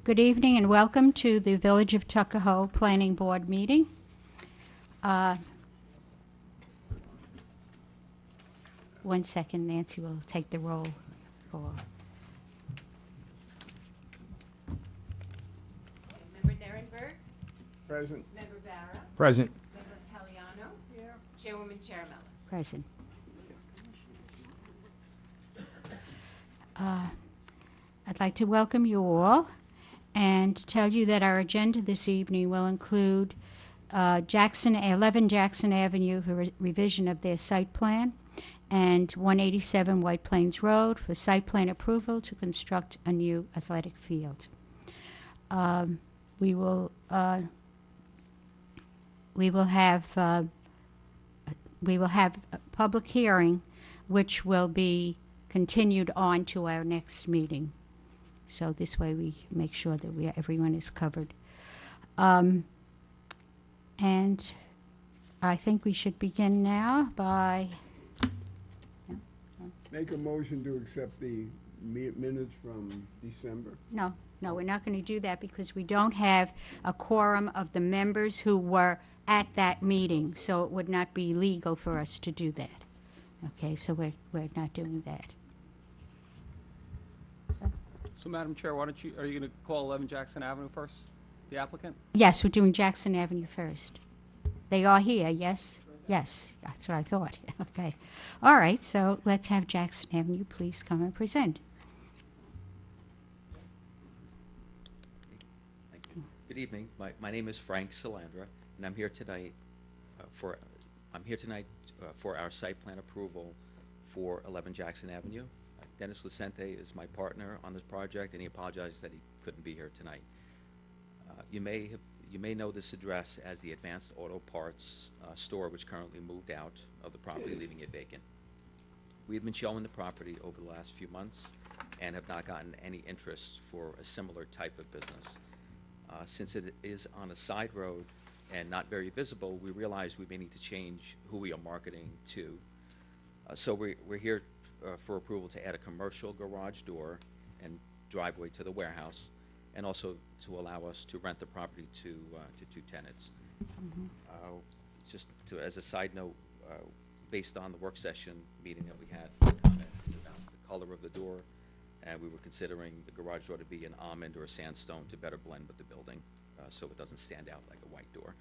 Good evening and welcome to the Village of Tuckahoe Planning Board meeting. One second, Nancy will take the roll call. Member Derenberg, Present. Member Barra, Present. Member Caliano. Here. Chairwoman Chairmella. Present. I'd like to welcome you all and tell you that our agenda this evening will include 11 Jackson Avenue for revision of their site plan and 187 White Plains Road for site plan approval to construct a new athletic field. We will have a public hearing which will be continued on to our next meeting. So this way we make sure that everyone is covered. And I think we should begin now by... Make a motion to accept the minutes from December. No, we're not going to do that because we don't have a quorum of the members who were at that meeting, so it would not be legal for us to do that. Okay, so we're not doing that. So, Madam Chair, are you going to call 11 Jackson Avenue first, the applicant? Yes, we're doing Jackson Avenue first. They are here, yes? Yes, that's what I thought. Okay. All right, so let's have Jackson Avenue please come and present. Thank you. Good evening. My name is Frank Salandra, and I'm here tonight for our site plan approval for 11 Jackson Avenue. Dennis Lucente is my partner on this project, and he apologizes that he couldn't be here tonight. You may know this address as the Advanced Auto Parts store, which currently moved out of the property, leaving it vacant. We've been showing the property over the last few months and have not gotten any interest for a similar type of business. Since it is on a side road and not very visible, we realize we may need to change who we are marketing to. So we're here for approval to add a commercial garage door and driveway to the warehouse, and also to allow us to rent the property to two tenants. Just as a side note, based on the work session meeting that we had, comment about the color of the door, and we were considering the garage door to be an almond or a sandstone to better blend with the building, so it doesn't stand out like a white door.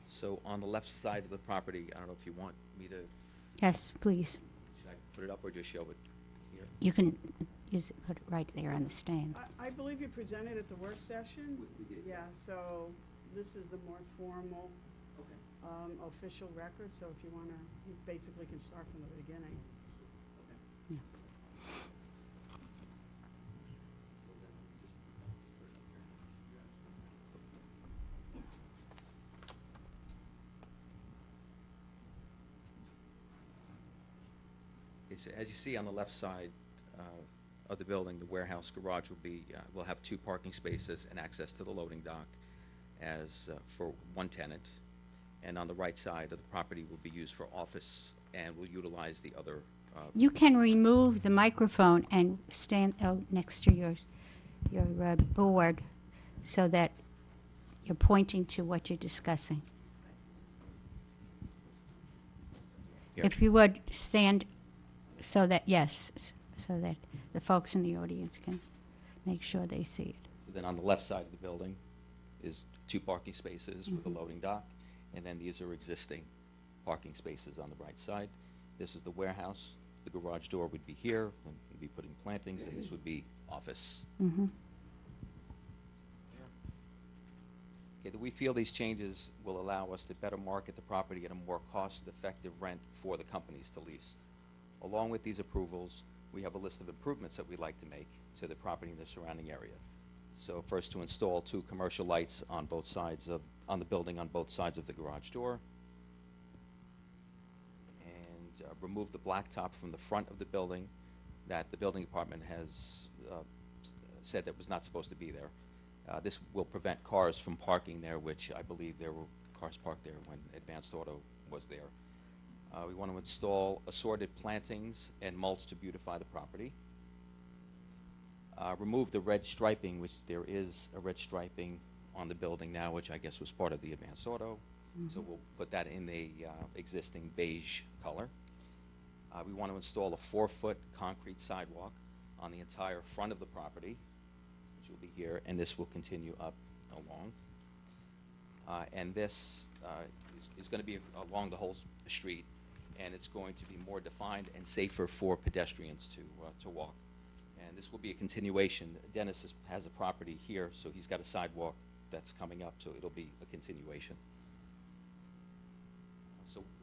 So on the left side of the property, I don't know if you want me to, Yes, please. should I put it up or just show it here? You can put it right there on the stand. I believe you presented at the work session. We did. Yeah, so this is the more formal, Okay. official record, so if you want to, you basically can start from the beginning. Okay. So as you see on the left side of the building, the warehouse garage will have 2 parking spaces and access to the loading dock as for one tenant. And on the right side of the property will be used for office and will utilize the other. You can remove the microphone and stand next to your board so that you're pointing to what you're discussing. Here. If you would stand so that, yes, so that the folks in the audience can make sure they see it. So then on the left side of the building is 2 parking spaces with a loading dock, and then these are existing parking spaces on the right side. This is the warehouse. The garage door would be here, and we'd be putting plantings, and this would be office. Mhm. Okay, we feel these changes will allow us to better market the property at a more cost-effective rent for the companies to lease. Along with these approvals, we have a list of improvements that we'd like to make to the property and the surrounding area. So first, to install 2 commercial lights on both sides on the building on both sides of the garage door, and remove the blacktop from the front of the building that the building department has said that was not supposed to be there. This will prevent cars from parking there, which I believe there were cars parked there when Advanced Auto was there. We want to install assorted plantings and mulch to beautify the property. Remove the red striping, which there is a red striping on the building now, which I guess was part of the advanced auto. So we'll put that in the existing beige color. We want to install a 4-foot concrete sidewalk on the entire front of the property, which will be here, and this will continue up along. And this is going to be along the whole street, and it's going to be more defined and safer for pedestrians to walk. And this will be a continuation. Dennis has a property here, so he's got a sidewalk that's coming up, so it'll be a continuation.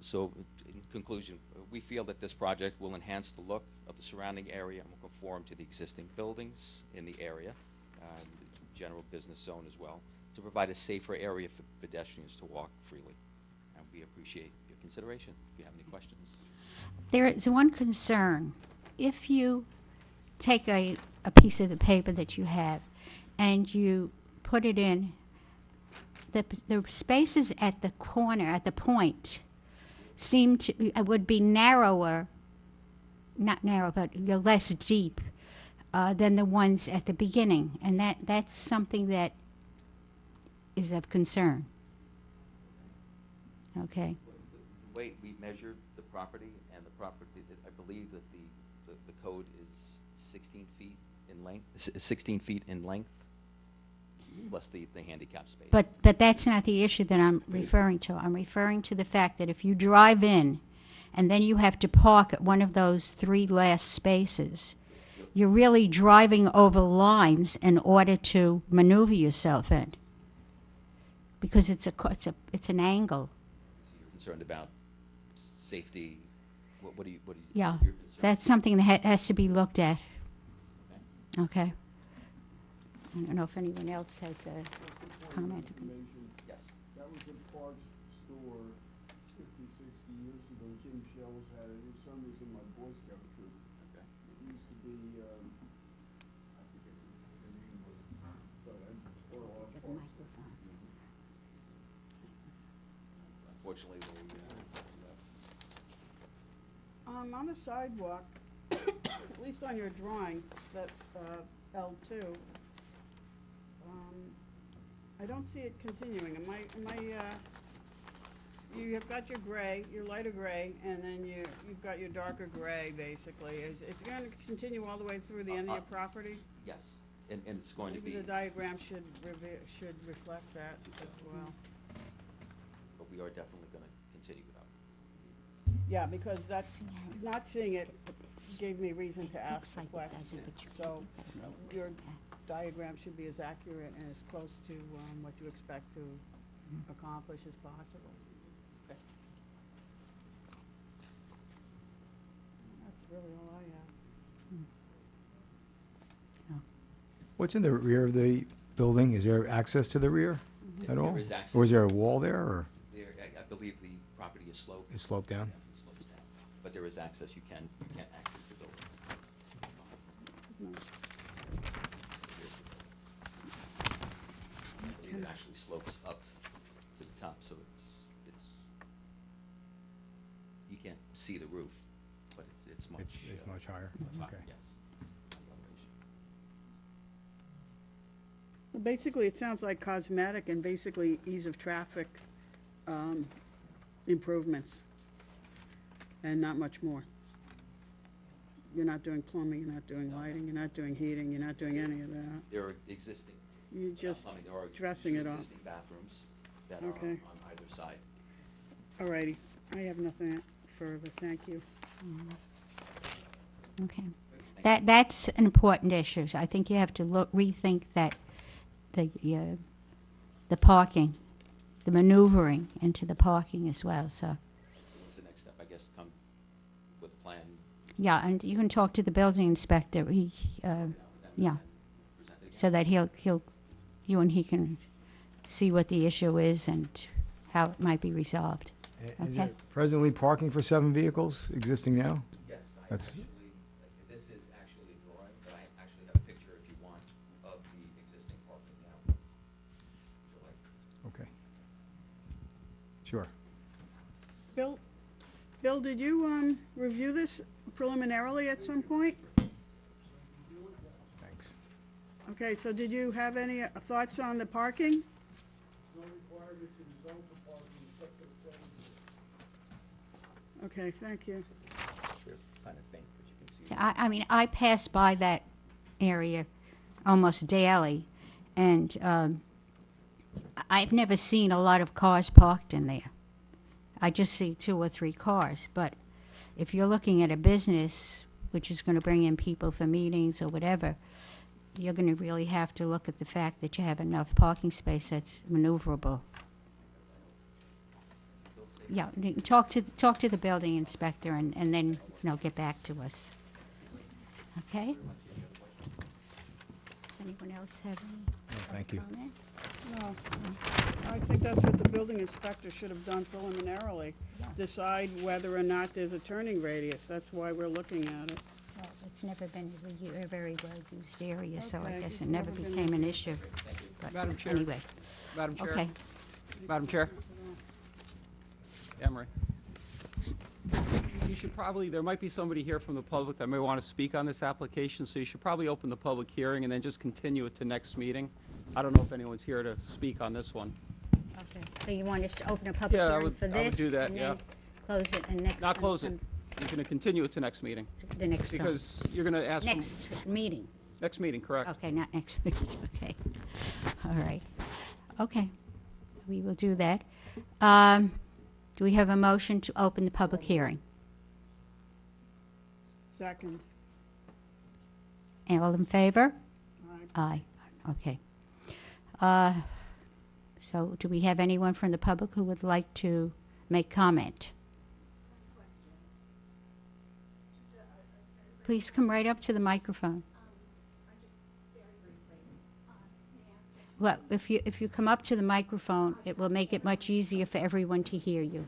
So in conclusion, we feel that this project will enhance the look of the surrounding area and will conform to the existing buildings in the area, the general business zone as well, to provide a safer area for pedestrians to walk freely. And we appreciate your consideration. If you have any questions. There is one concern. If you take a piece of the paper that you have and you put it in, the spaces at the corner, at the point, seem to would be narrower, not narrow, but less deep than the ones at the beginning, and that's something that is of concern. Okay. The way we measured the property and the property, I believe that the code is 16 feet in length, 16 feet in length, plus the handicap space. But that's not the issue that I'm referring to. I'm referring to the fact that if you drive in and then you have to park at one of those 3 last spaces, you're really driving over lines in order to maneuver yourself in, because it's an angle. So you're concerned about safety. What do you? Yeah, you're concerned that's something that has to be looked at. Okay. Okay. I don't know if anyone else has a comment. Information. Yes. That was a parts store 50, 60 years ago. Jim Shells had it. His son was in my Boy Scout troop. Okay. It used to be, I forget what the name was, but I tore off parts. Unfortunately, they On the sidewalk, at least on your drawing, that L2, I don't see it continuing. You have got your gray, your lighter gray, and then you've got your darker gray, basically. Is it going to continue all the way through the end of your property? yes, and it's going to Maybe be, the diagram should reflect that as well. but we are definitely going to continue it up. Yeah, because that's, not seeing it gave me reason to ask the Looks like it question. doesn't, but you So can't- your diagram should be as accurate and as close to what you expect to accomplish as possible. Okay. That's really all I have. What's in the rear of the building? Is there access to the rear at all? There is access. Or is there a wall there, or There, I believe the property is sloped. it's sloped down? Yeah, it slopes down. But there is access. You can access the building. I believe it actually slopes up to the top, so it's, you can't see the roof, but it's much. It's much higher? much Okay. higher, yes. The elevation. Well, basically, it sounds like cosmetic and basically ease of traffic improvements, and not much more. You're not doing plumbing, you're not doing lighting, you're not doing heating, you're not doing any of that. There are existing. You're just plumbing. There are dressing it up. Existing bathrooms that are Okay. on either side. All righty, I have nothing further, thank you. Okay. That's an important issue. So I think you have to rethink that, the parking, the maneuvering into the parking as well, so. So what's the next step? I guess come with a plan. Yeah, and you can talk to the building inspector, you know, yeah, and present it again. so that you and he can see what the issue is and how it might be resolved. Is Okay. there presently parking for 7 vehicles existing now? Yes, I That's- actually, this is actually a drawing, but I actually have a picture if you want of the existing parking now. Would you like? Okay. Sure. Bill, Bill, did you review this preliminarily at some point? Thanks. Okay, so did you have any thoughts on the parking? No requirement to the zone for parking except for the 7 Okay, thank you. Kind of faint, but you can see. So I mean, I pass by that area almost daily, and I've never seen a lot of cars parked in there. I just see 2 or 3 cars, but if you're looking at a business which is going to bring in people for meetings or whatever, you're going to really have to look at the fact that you have enough parking space that's maneuverable. Yeah, talk to the building inspector and then, get back to us. Okay? Does anyone else have any No, thank you. comment? No, I think that's what the building inspector should have done preliminarily. Decide whether or not there's a turning radius. That's why we're looking at it. Well, it's never been a very well-used area, so I Okay, guess it's it never never been- became an issue. But Madam Chair. anyway, Madam Chair. okay. Madam Chair. Emery. You should probably, there might be somebody here from the public that may want to speak on this application, so you should probably open the public hearing and then just continue it to next meeting. I don't know if anyone's here to speak on this one. Okay, so you want us to open a public Yeah, I hearing would- for I would this? do that, and then yeah. close it and next? Not close it. You're going to continue it to next meeting, The next time. because you're going to ask. Next meeting. Next meeting, correct. Okay, not next week, okay. All right. Okay, we will do that. Do we have a motion to open the public hearing? Second. All in favor? Aye. Aye, okay. So do we have anyone from the public who would like to make comment? Please come right up to the microphone. Well, if you come up to the microphone, it will make it much easier for everyone to hear you.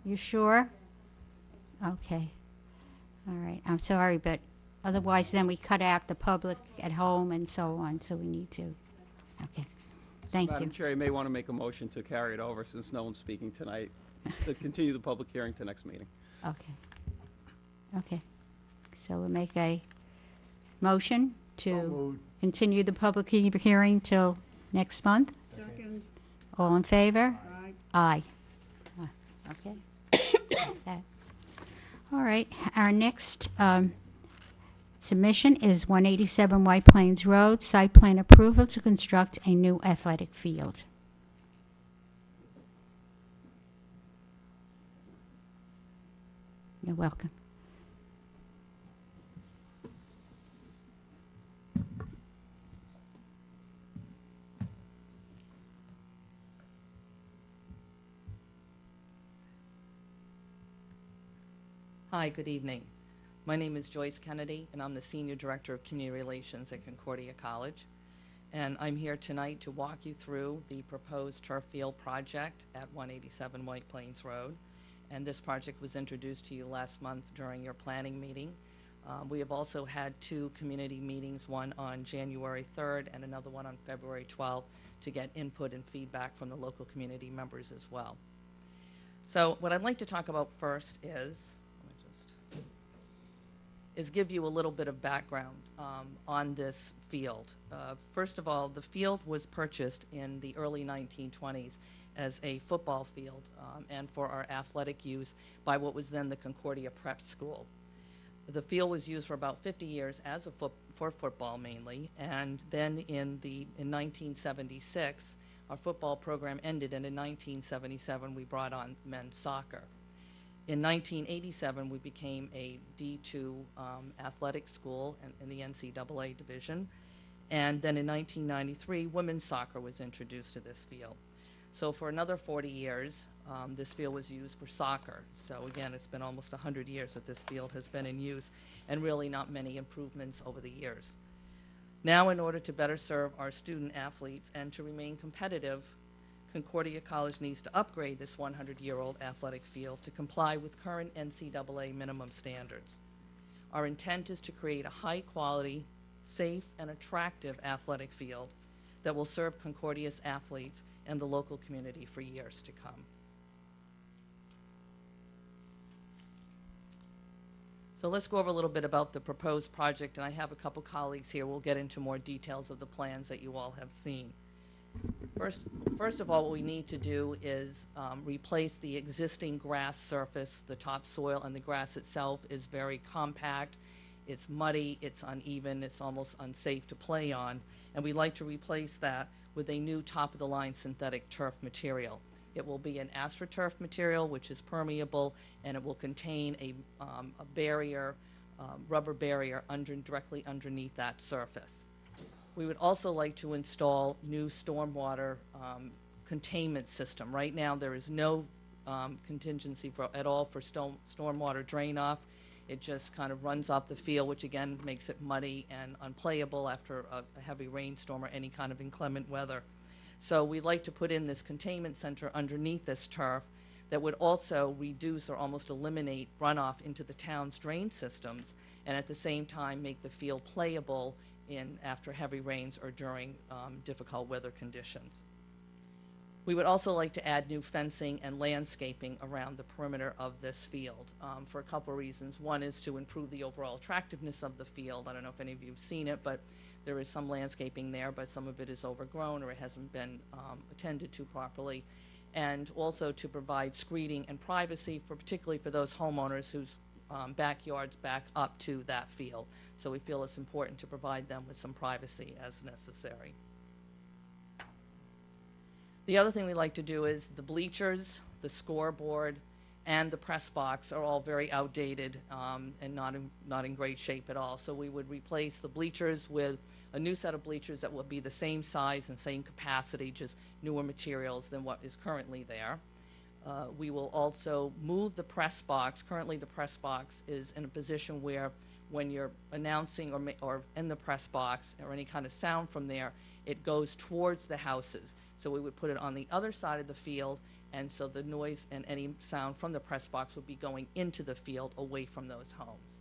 You sure? Okay. All right. I'm sorry, but otherwise then we cut out the public at home and so on, so we need to. Okay. Thank you. Madam Chair, you may want to make a motion to carry it over, since no one's speaking tonight, to continue the public hearing to next meeting. Okay. Okay. So we'll make a motion So to moved. continue the public hearing till next month. Second. All in favor? Aye. Aye. Okay. That. All right, our next submission is 187 White Plains Road, site plan approval to construct a new athletic field. You're welcome. Hi, good evening. My name is Joyce Kennedy, and I'm the Senior Director of Community Relations at Concordia College. And I'm here tonight to walk you through the proposed turf field project at 187 White Plains Road. And this project was introduced to you last month during your planning meeting. We have also had 2 community meetings, one on January 3rd and another one on February 12th, to get input and feedback from the local community members as well. So what I'd like to talk about first is give you a little bit of background on this field. First of all, the field was purchased in the early 1920s as a football field and for our athletic use by what was then the Concordia Prep School. The field was used for about 50 years as for football mainly, and then in 1976, our football program ended, and in 1977 we brought on men's soccer. In 1987, we became a D2 athletic school in the NCAA division. And then in 1993, women's soccer was introduced to this field. So for another 40 years, this field was used for soccer. So again, it's been almost 100 years that this field has been in use, and really not many improvements over the years. Now, in order to better serve our student athletes and to remain competitive, Concordia College needs to upgrade this 100-year-old athletic field to comply with current NCAA minimum standards. Our intent is to create a high-quality, safe, and attractive athletic field that will serve Concordia's athletes and the local community for years to come. So let's go over a little bit about the proposed project, and I have a couple colleagues here. We'll get into more details of the plans that you all have seen. First of all, what we need to do is replace the existing grass surface. The topsoil and the grass itself is very compact. It's muddy, it's uneven, it's almost unsafe to play on, and we'd like to replace that with a new top-of-the-line synthetic turf material. It will be an AstroTurf material, which is permeable, and it will contain a barrier, rubber barrier directly underneath that surface. We would also like to install new stormwater containment system. Right now, there is no contingency at all for stormwater drain off. It just kind of runs off the field, which again makes it muddy and unplayable after a heavy rainstorm or any kind of inclement weather. So we'd like to put in this containment center underneath this turf that would also reduce or almost eliminate runoff into the town's drain systems, and at the same time make the field playable after heavy rains or during difficult weather conditions. We would also like to add new fencing and landscaping around the perimeter of this field for a couple of reasons. One is to improve the overall attractiveness of the field. I don't know if any of you have seen it, but there is some landscaping there, but some of it is overgrown or it hasn't been attended to properly. And also to provide screening and privacy, particularly for those homeowners whose backyards back up to that field. So we feel it's important to provide them with some privacy as necessary. The other thing we like to do is the bleachers, the scoreboard, and the press box are all very outdated and not in great shape at all. So we would replace the bleachers with a new set of bleachers that will be the same size and same capacity, just newer materials than what is currently there. We will also move the press box. Currently, the press box is in a position where when you're announcing or in the press box or any kind of sound from there, it goes towards the houses. So we would put it on the other side of the field, and so the noise and any sound from the press box would be going into the field away from those homes.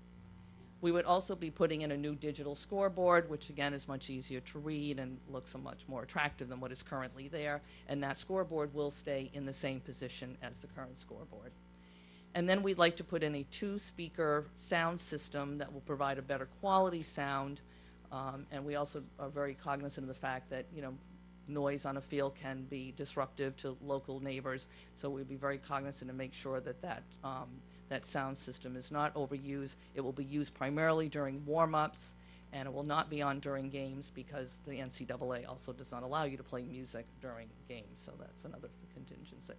We would also be putting in a new digital scoreboard, which again is much easier to read and looks much more attractive than what is currently there, and that scoreboard will stay in the same position as the current scoreboard. And then we'd like to put in a 2-speaker sound system that will provide a better quality sound, and we also are very cognizant of the fact that, you know, noise on a field can be disruptive to local neighbors, so we'd be very cognizant to make sure that that sound system is not overused. It will be used primarily during warm-ups, and it will not be on during games because the NCAA also does not allow you to play music during games, so that's another contingency.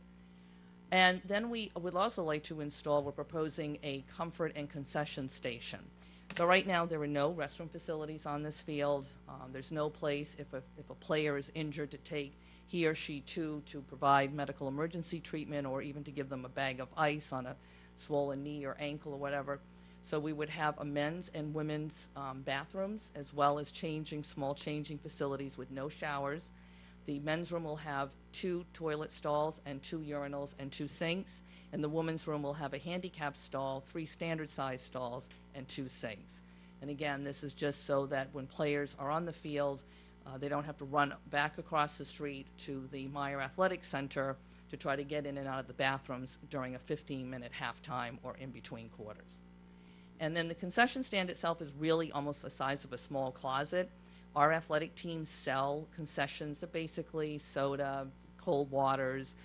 And then we would also like to install, we're proposing a comfort and concession station. So right now, there are no restroom facilities on this field. There's no place, if a player is injured, to take he or she to provide medical emergency treatment or even to give them a bag of ice on a swollen knee or ankle or whatever. So we would have a men's and women's bathrooms, as well as small changing facilities with no showers. The men's room will have 2 toilet stalls and 2 urinals and 2 sinks. And the women's room will have a handicap stall, 3 standard size stalls, and 2 sinks. And again, this is just so that when players are on the field, they don't have to run back across the street to the Meyer Athletic Center to try to get in and out of the bathrooms during a 15-minute halftime or in between quarters. And then the concession stand itself is really almost the size of a small closet. Our athletic teams sell concessions that basically soda, cold waters,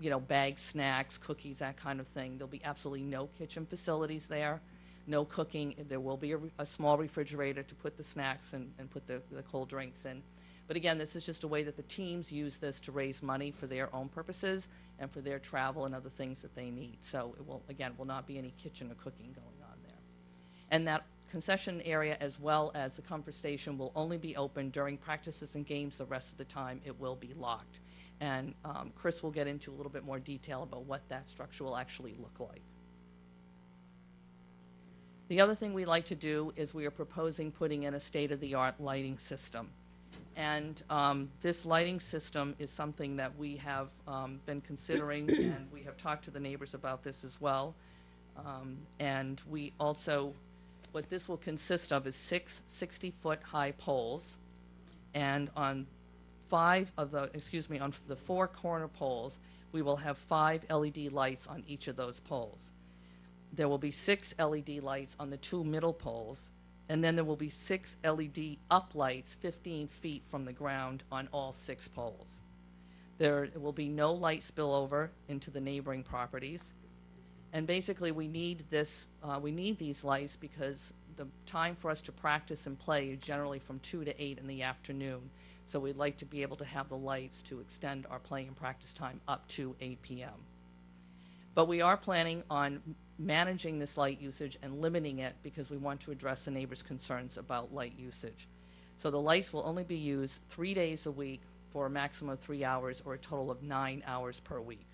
you know, bagged snacks, cookies, that kind of thing. There'll be absolutely no kitchen facilities there, no cooking. There will be a small refrigerator to put the snacks and put the cold drinks in. But again, this is just a way that the teams use this to raise money for their own purposes and for their travel and other things that they need. So it will not be any kitchen or cooking going on there. And that concession area, as well as the comfort station, will only be open during practices and games. The rest of the time, it will be locked. And Chris will get into a little bit more detail about what that structure will actually look like. The other thing we like to do is we are proposing putting in a state-of-the-art lighting system. And this lighting system is something that we have been considering, and we have talked to the neighbors about this as well. And we also, what this will consist of is 6 60-foot high poles, and on on the 4 corner poles, we will have 5 LED lights on each of those poles. There will be 6 LED lights on the 2 middle poles, and then there will be 6 LED uplights 15 feet from the ground on all 6 poles. There will be no light spillover into the neighboring properties. And basically, we need these lights because the time for us to practice and play is generally from 2 to 8 in the afternoon. So we'd like to be able to have the lights to extend our play and practice time up to 8 p.m. But we are planning on managing this light usage and limiting it because we want to address the neighbors' concerns about light usage. So the lights will only be used 3 days a week for a maximum of 3 hours, or a total of 9 hours per week.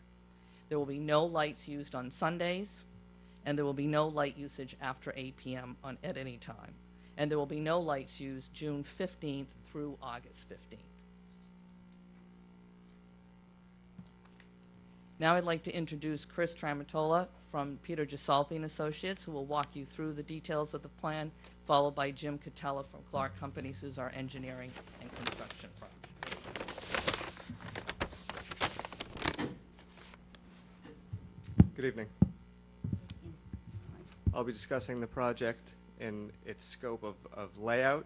There will be no lights used on Sundays, and there will be no light usage after 8 p.m. At any time. And there will be no lights used June 15th through August 15th. Now I'd like to introduce Chris Tramatola from Peter Gisolfi and Associates, who will walk you through the details of the plan, followed by Jim Catella from Clark Companies, who's our engineering and construction firm. Good evening. I'll be discussing the project in its scope of layout,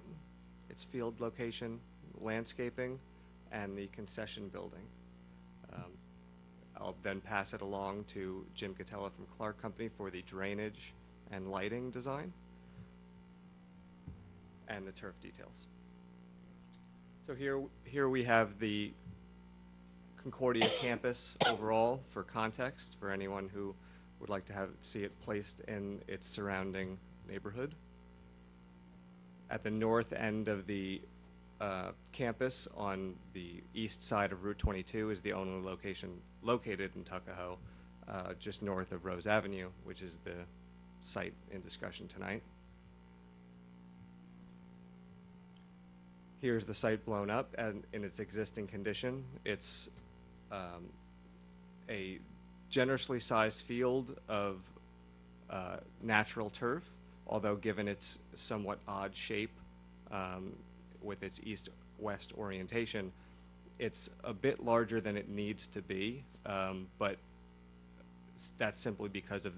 its field location, landscaping, and the concession building. I'll then pass it along to Jim Catella from Clark Company for the drainage and lighting design and the turf details. So here we have the Concordia campus overall for context for anyone who would like to see it placed in its surrounding neighborhood. At the north end of the campus on the east side of Route 22 is the only location located in Tuckahoe, just north of Rose Avenue, which is the site in discussion tonight. Here's the site blown up and in its existing condition. It's a generously sized field of natural turf, although given its somewhat odd shape with its east-west orientation, it's a bit larger than it needs to be, but that's simply because of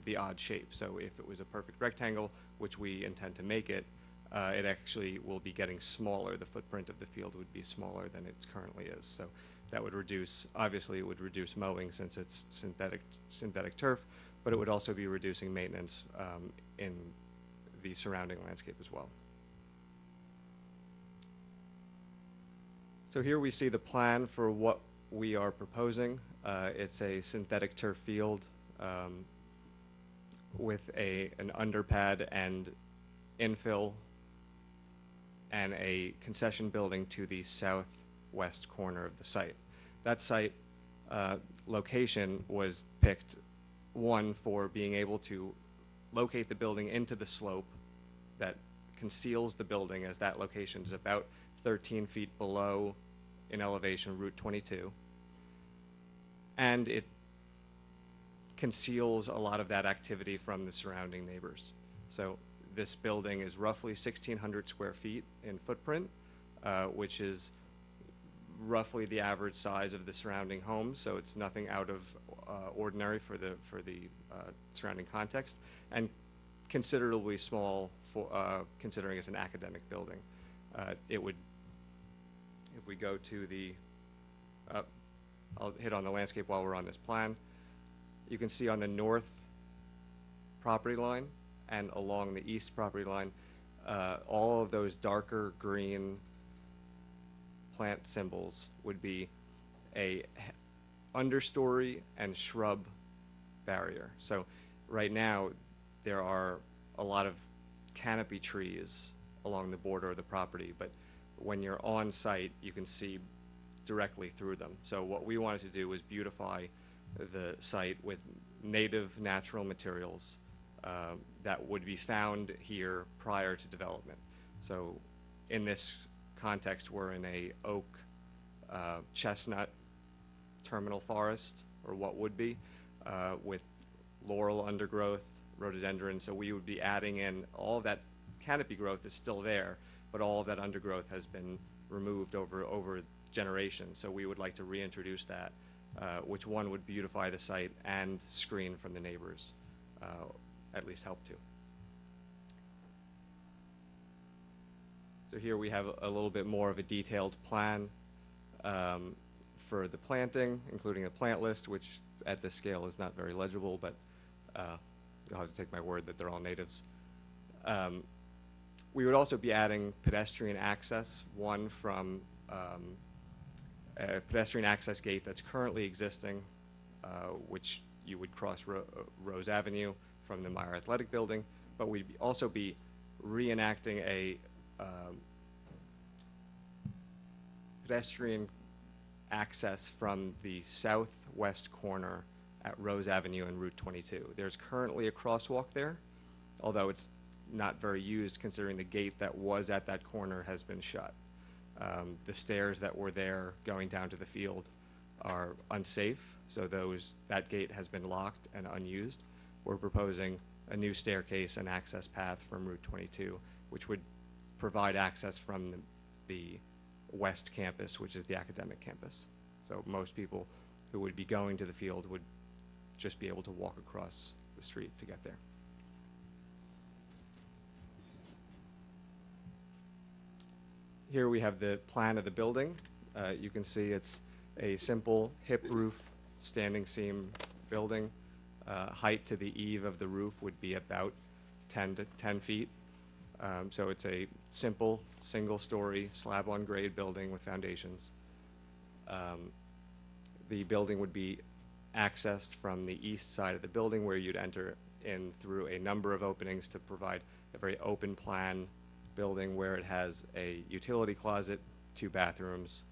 the odd shape. So if it was a perfect rectangle, which we intend to make it, it actually will be getting smaller. The footprint of the field would be smaller than it currently is. So that would reduce, obviously it would reduce mowing since it's synthetic turf, but it would also be reducing maintenance in the surrounding landscape as well. So here we see the plan for what we are proposing. It's a synthetic turf field with an underpad and infill and a concession building to the southwest corner of the site. That site location was picked, one, for being able to locate the building into the slope that conceals the building, as that location is about 13 feet below in elevation Route 22. And it conceals a lot of that activity from the surrounding neighbors. So this building is roughly 1,600 square feet in footprint, which is roughly the average size of the surrounding homes, so it's nothing out of ordinary for the surrounding context, and considerably small for considering it's an academic building. It would, if we go to the, I'll hit on the landscape while we're on this plan. You can see on the north property line and along the east property line, all of those darker green plant symbols would be a understory and shrub barrier. So right now there are a lot of canopy trees along the border of the property, but when you're on site you can see directly through them. So what we wanted to do was beautify the site with native natural materials that would be found here prior to development. So in this context, we're in a oak chestnut terminal forest, or what would be, with laurel undergrowth, rhododendron. So we would be adding in all of that canopy growth is still there, but all of that undergrowth has been removed over generation, so we would like to reintroduce that, which one would beautify the site and screen from the neighbors, at least help to. So here we have a little bit more of a detailed plan for the planting, including a plant list, which at this scale is not very legible, but you'll have to take my word that they're all natives. We would also be adding pedestrian access, one from a pedestrian access gate that's currently existing, which you would cross Rose Avenue from the Meyer Athletic Building, but we'd also be reenacting a pedestrian access from the southwest corner at Rose Avenue and Route 22. There's currently a crosswalk there, although it's not very used considering the gate that was at that corner has been shut. The stairs that were there going down to the field are unsafe, so that gate has been locked and unused. We're proposing a new staircase and access path from Route 22, which would provide access from the west campus, which is the academic campus. So most people who would be going to the field would just be able to walk across the street to get there. Here we have the plan of the building. You can see it's a simple hip roof standing seam building. Height to the eave of the roof would be about 10 feet. So it's a simple single-story slab on grade building with foundations. The building would be accessed from the east side of the building, where you'd enter in through a number of openings to provide a very open plan building where it has a utility closet, 2 bathrooms,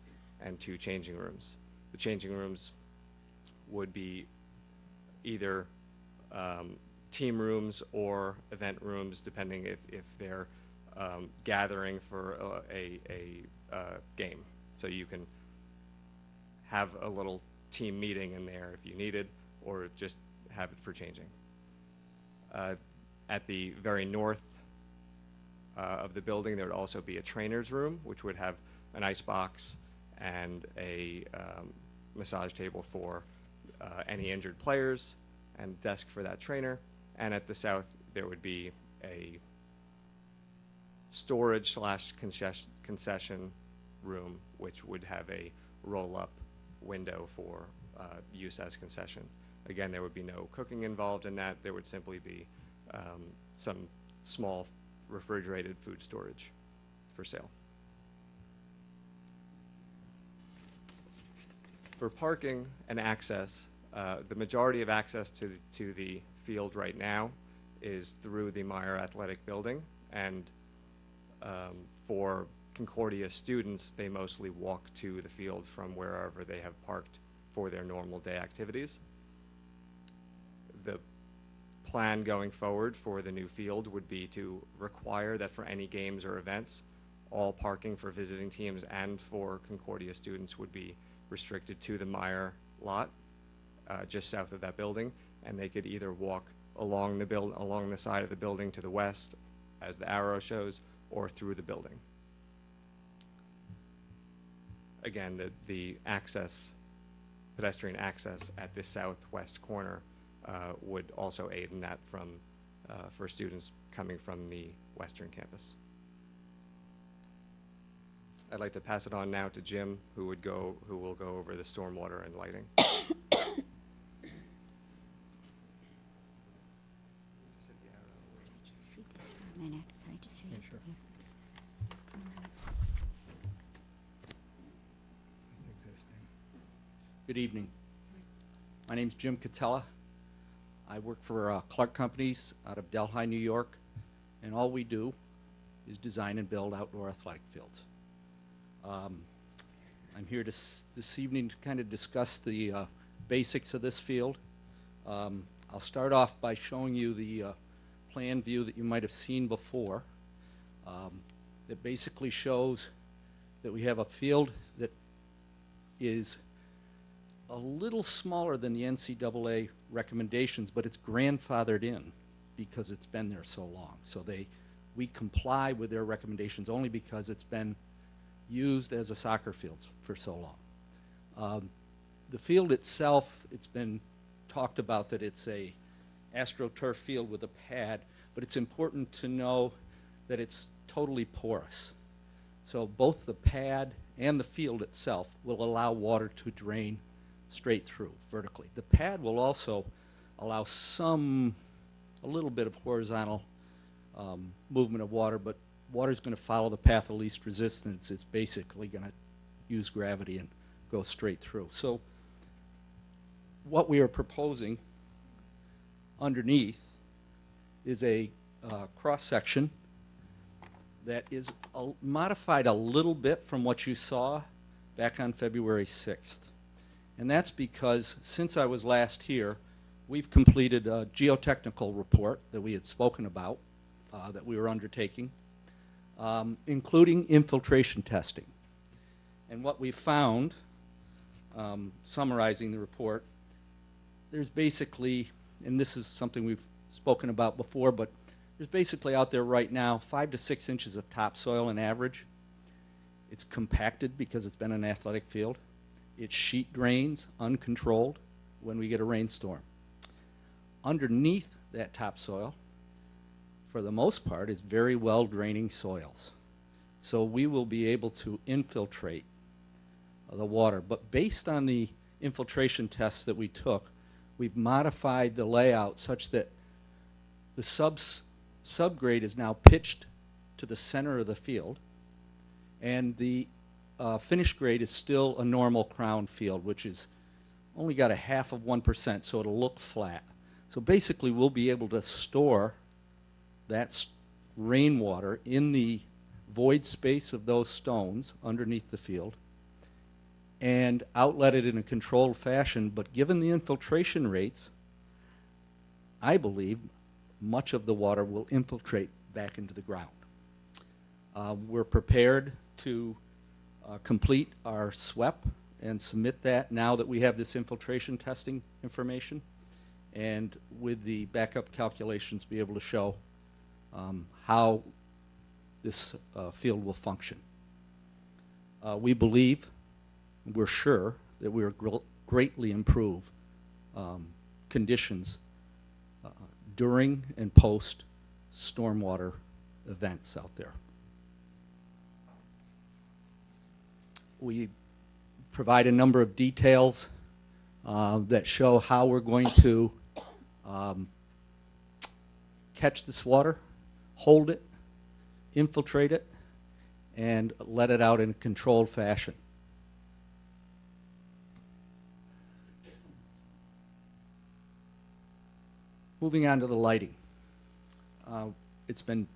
and 2 changing rooms. The changing rooms would be either team rooms or event rooms, depending if they're gathering for a game. So you can have a little team meeting in there if you needed, or just have it for changing. At the very north of the building, there would also be a trainer's room, which would have an ice box and a massage table for any injured players, and desk for that trainer. And at the south, there would be a storage / concession room, which would have a roll-up window for use as concession. Again, there would be no cooking involved in that. There would simply be some small refrigerated food storage for sale. For parking and access, the majority of access to the field right now is through the Meyer Athletic Building, and for Concordia students, they mostly walk to the field from wherever they have parked for their normal day activities. The plan going forward for the new field would be to require that for any games or events, all parking for visiting teams and for Concordia students would be restricted to the Meyer lot, just south of that building, and they could either walk along the side of the building to the west, as the arrow shows, or through the building. Again, the pedestrian access at the southwest corner would also aid in that for students coming from the western campus. I'd like to pass it on now to Jim, who will go over the stormwater and lighting. Just see this for a minute. Can I just see it? Sure. Yeah. It's existing. Good evening. My name's Jim Catella. I work for Clark Companies out of Delhi, New York, and all we do is design and build outdoor athletic fields. I'm here this evening to kind of discuss the basics of this field. I'll start off by showing you the plan view that you might have seen before. That basically shows that we have a field that is a little smaller than the NCAA recommendations, but it's grandfathered in because it's been there so long. So we comply with their recommendations only because it's been used as a soccer field for so long. The field itself, it's been talked about that it's a AstroTurf field with a pad, but it's important to know that it's totally porous. So both the pad and the field itself will allow water to drain straight through vertically. The pad will also allow a little bit of horizontal movement of water, but water's going to follow the path of least resistance. It's basically going to use gravity and go straight through. So what we are proposing underneath is a cross-section that is modified a little bit from what you saw back on February 6th. And that's because since I was last here, we've completed a geotechnical report that we had spoken about, that we were undertaking, including infiltration testing. And what we found, summarizing the report, there's basically, and this is something we've spoken about before, but there's basically out there right now 5 to 6 inches of topsoil on average. It's compacted because it's been an athletic field. It sheet drains uncontrolled when we get a rainstorm. Underneath that topsoil, for the most part, is very well draining soils. So we will be able to infiltrate the water. But based on the infiltration tests that we took, we've modified the layout such that the subgrade is now pitched to the center of the field, and the finished grade is still a normal crown field, which is only got a 0.5%, so it'll look flat. So basically, we'll be able to store that rainwater in the void space of those stones underneath the field and outlet it in a controlled fashion. But given the infiltration rates, I believe much of the water will infiltrate back into the ground. We're prepared to complete our SWEP and submit that now that we have this infiltration testing information, and with the backup calculations be able to show how this field will function. We believe, we're sure, that we will greatly improve conditions during and post stormwater events out there. We provide a number of details that show how we're going to catch this water, hold it, infiltrate it, and let it out in a controlled fashion. Moving on to the lighting. It's been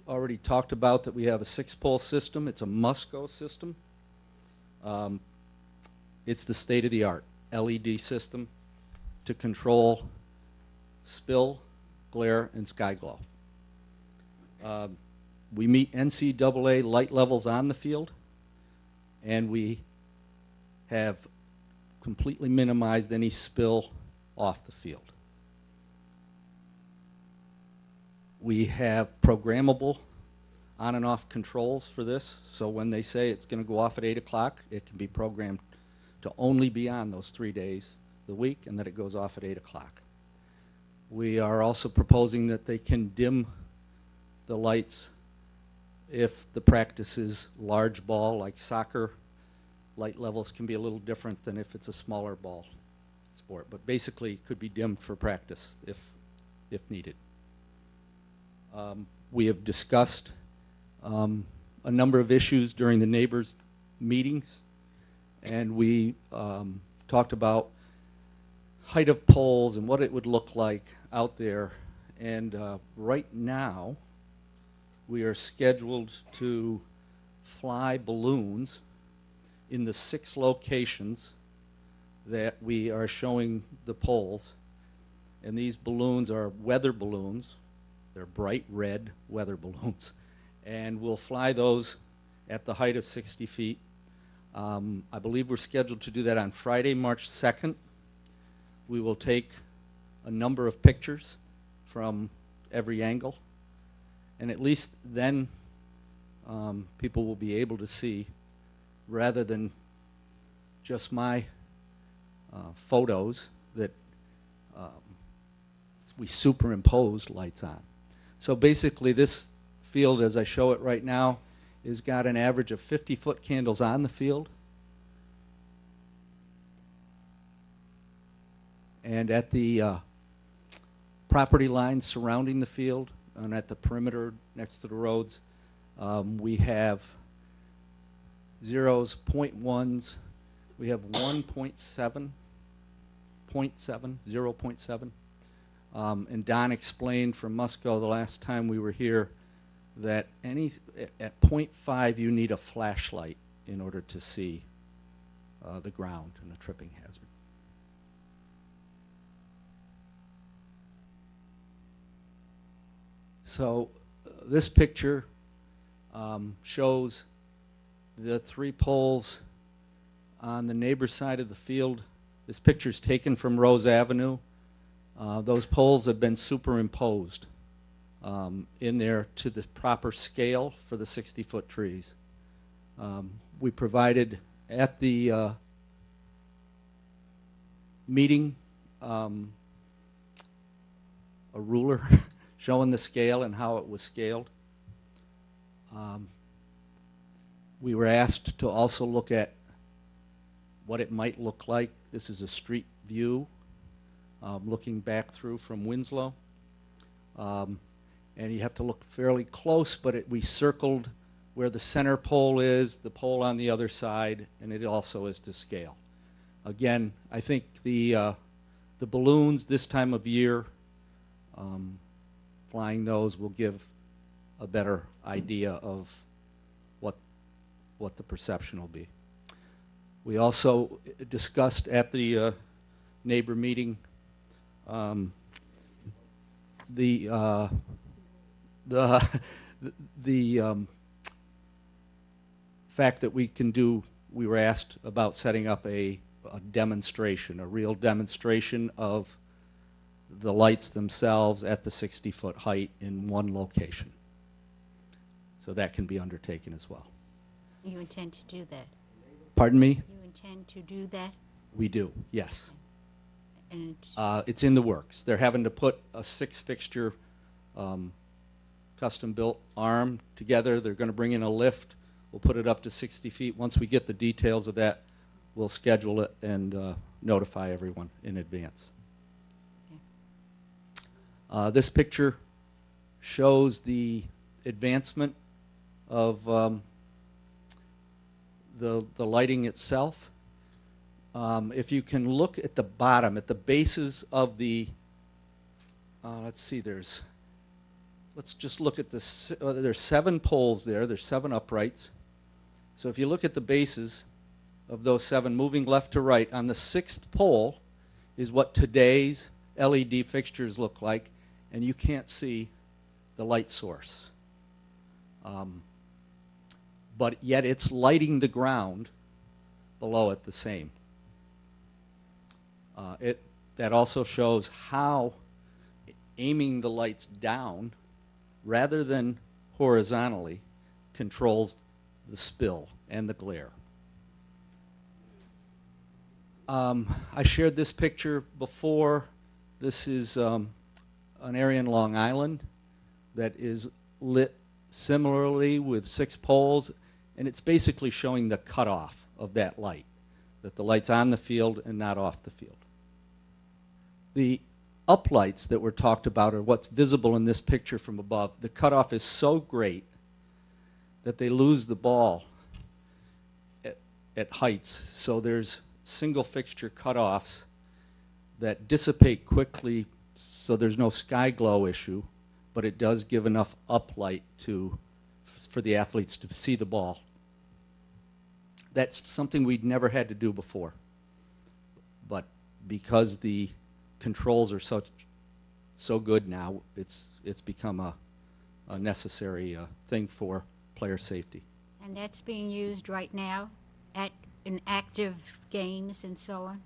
already talked about that we have a 6-pole system. It's a must-go system. It's the state-of-the-art LED system to control spill, glare, and sky glow. We meet NCAA light levels on the field, and we have completely minimized any spill off the field. We have programmable on and off controls for this, so when they say it's going to go off at 8 o'clock, it can be programmed to only be on those 3 days a week, and that it goes off at 8 o'clock. We are also proposing that they can dim the lights if the practice is large ball, like soccer. Light levels can be a little different than if it's a smaller ball sport, but basically it could be dimmed for practice if needed. We have discussed a number of issues during the neighbors' meetings, and we talked about height of poles and what it would look like out there. And right now, we are scheduled to fly balloons in the 6 locations that we are showing the poles. And these balloons are weather balloons. They're bright red weather balloons. And we'll fly those at the height of 60 feet. I believe we're scheduled to do that on Friday, March 2nd. We will take a number of pictures from every angle. And at least then people will be able to see rather than just my photos that we superimposed lights on. So basically this field, as I show it right now, has got an average of 50-foot candles on the field. And at the property lines surrounding the field and at the perimeter next to the roads, we have zeros, 0.1s, we have 1.7, 0.7. And Don explained from Musco the last time we were here that at 0.5 you need a flashlight in order to see the ground and the tripping hazard. So this picture shows the 3 poles on the neighbor side of the field. This picture is taken from Rose Avenue. Those poles have been superimposed in there to the proper scale for the 60-foot trees. We provided at the meeting a ruler showing the scale and how it was scaled. We were asked to also look at what it might look like. This is a street view looking back through from Winslow. And you have to look fairly close, but we circled where the center pole is, the pole on the other side, and it also is to scale. Again, I think the balloons this time of year, flying those will give a better idea of what the perception will be. We also discussed at the neighbor meeting the fact that we were asked about setting up a demonstration, a real demonstration of the lights themselves at the 60-foot height in one location. So that can be undertaken as well. You intend to do that? Pardon me? You intend to do that? We do, yes. And It's in the works. They're having to put a 6-fixture custom-built arm together. They're going to bring in a lift. We'll put it up to 60 feet. Once we get the details of that, we'll schedule it and notify everyone in advance. This picture shows the advancement of the lighting itself. If you can look at the bottom, at the bases of the, let's see, let's just look at this. There's 7 poles there. There's 7 uprights. So if you look at the bases of those 7 moving left to right, on the 6th pole is what today's LED fixtures look like, and you can't see the light source. But yet it's lighting the ground below it the same. That also shows how aiming the lights down rather than horizontally controls the spill and the glare. I shared this picture before. This is an area in Long Island that is lit similarly with 6 poles, and it's basically showing the cutoff of that light, that the light's on the field and not off the field. The uplights that were talked about are what's visible in this picture from above. The cutoff is so great that they lose the ball at heights. So there's single fixture cutoffs that dissipate quickly, so there's no sky glow issue, but it does give enough uplight for the athletes to see the ball. That's something we'd never had to do before. But because the controls are so good now, it's become a necessary thing for player safety. And that's being used right now in active games and so on?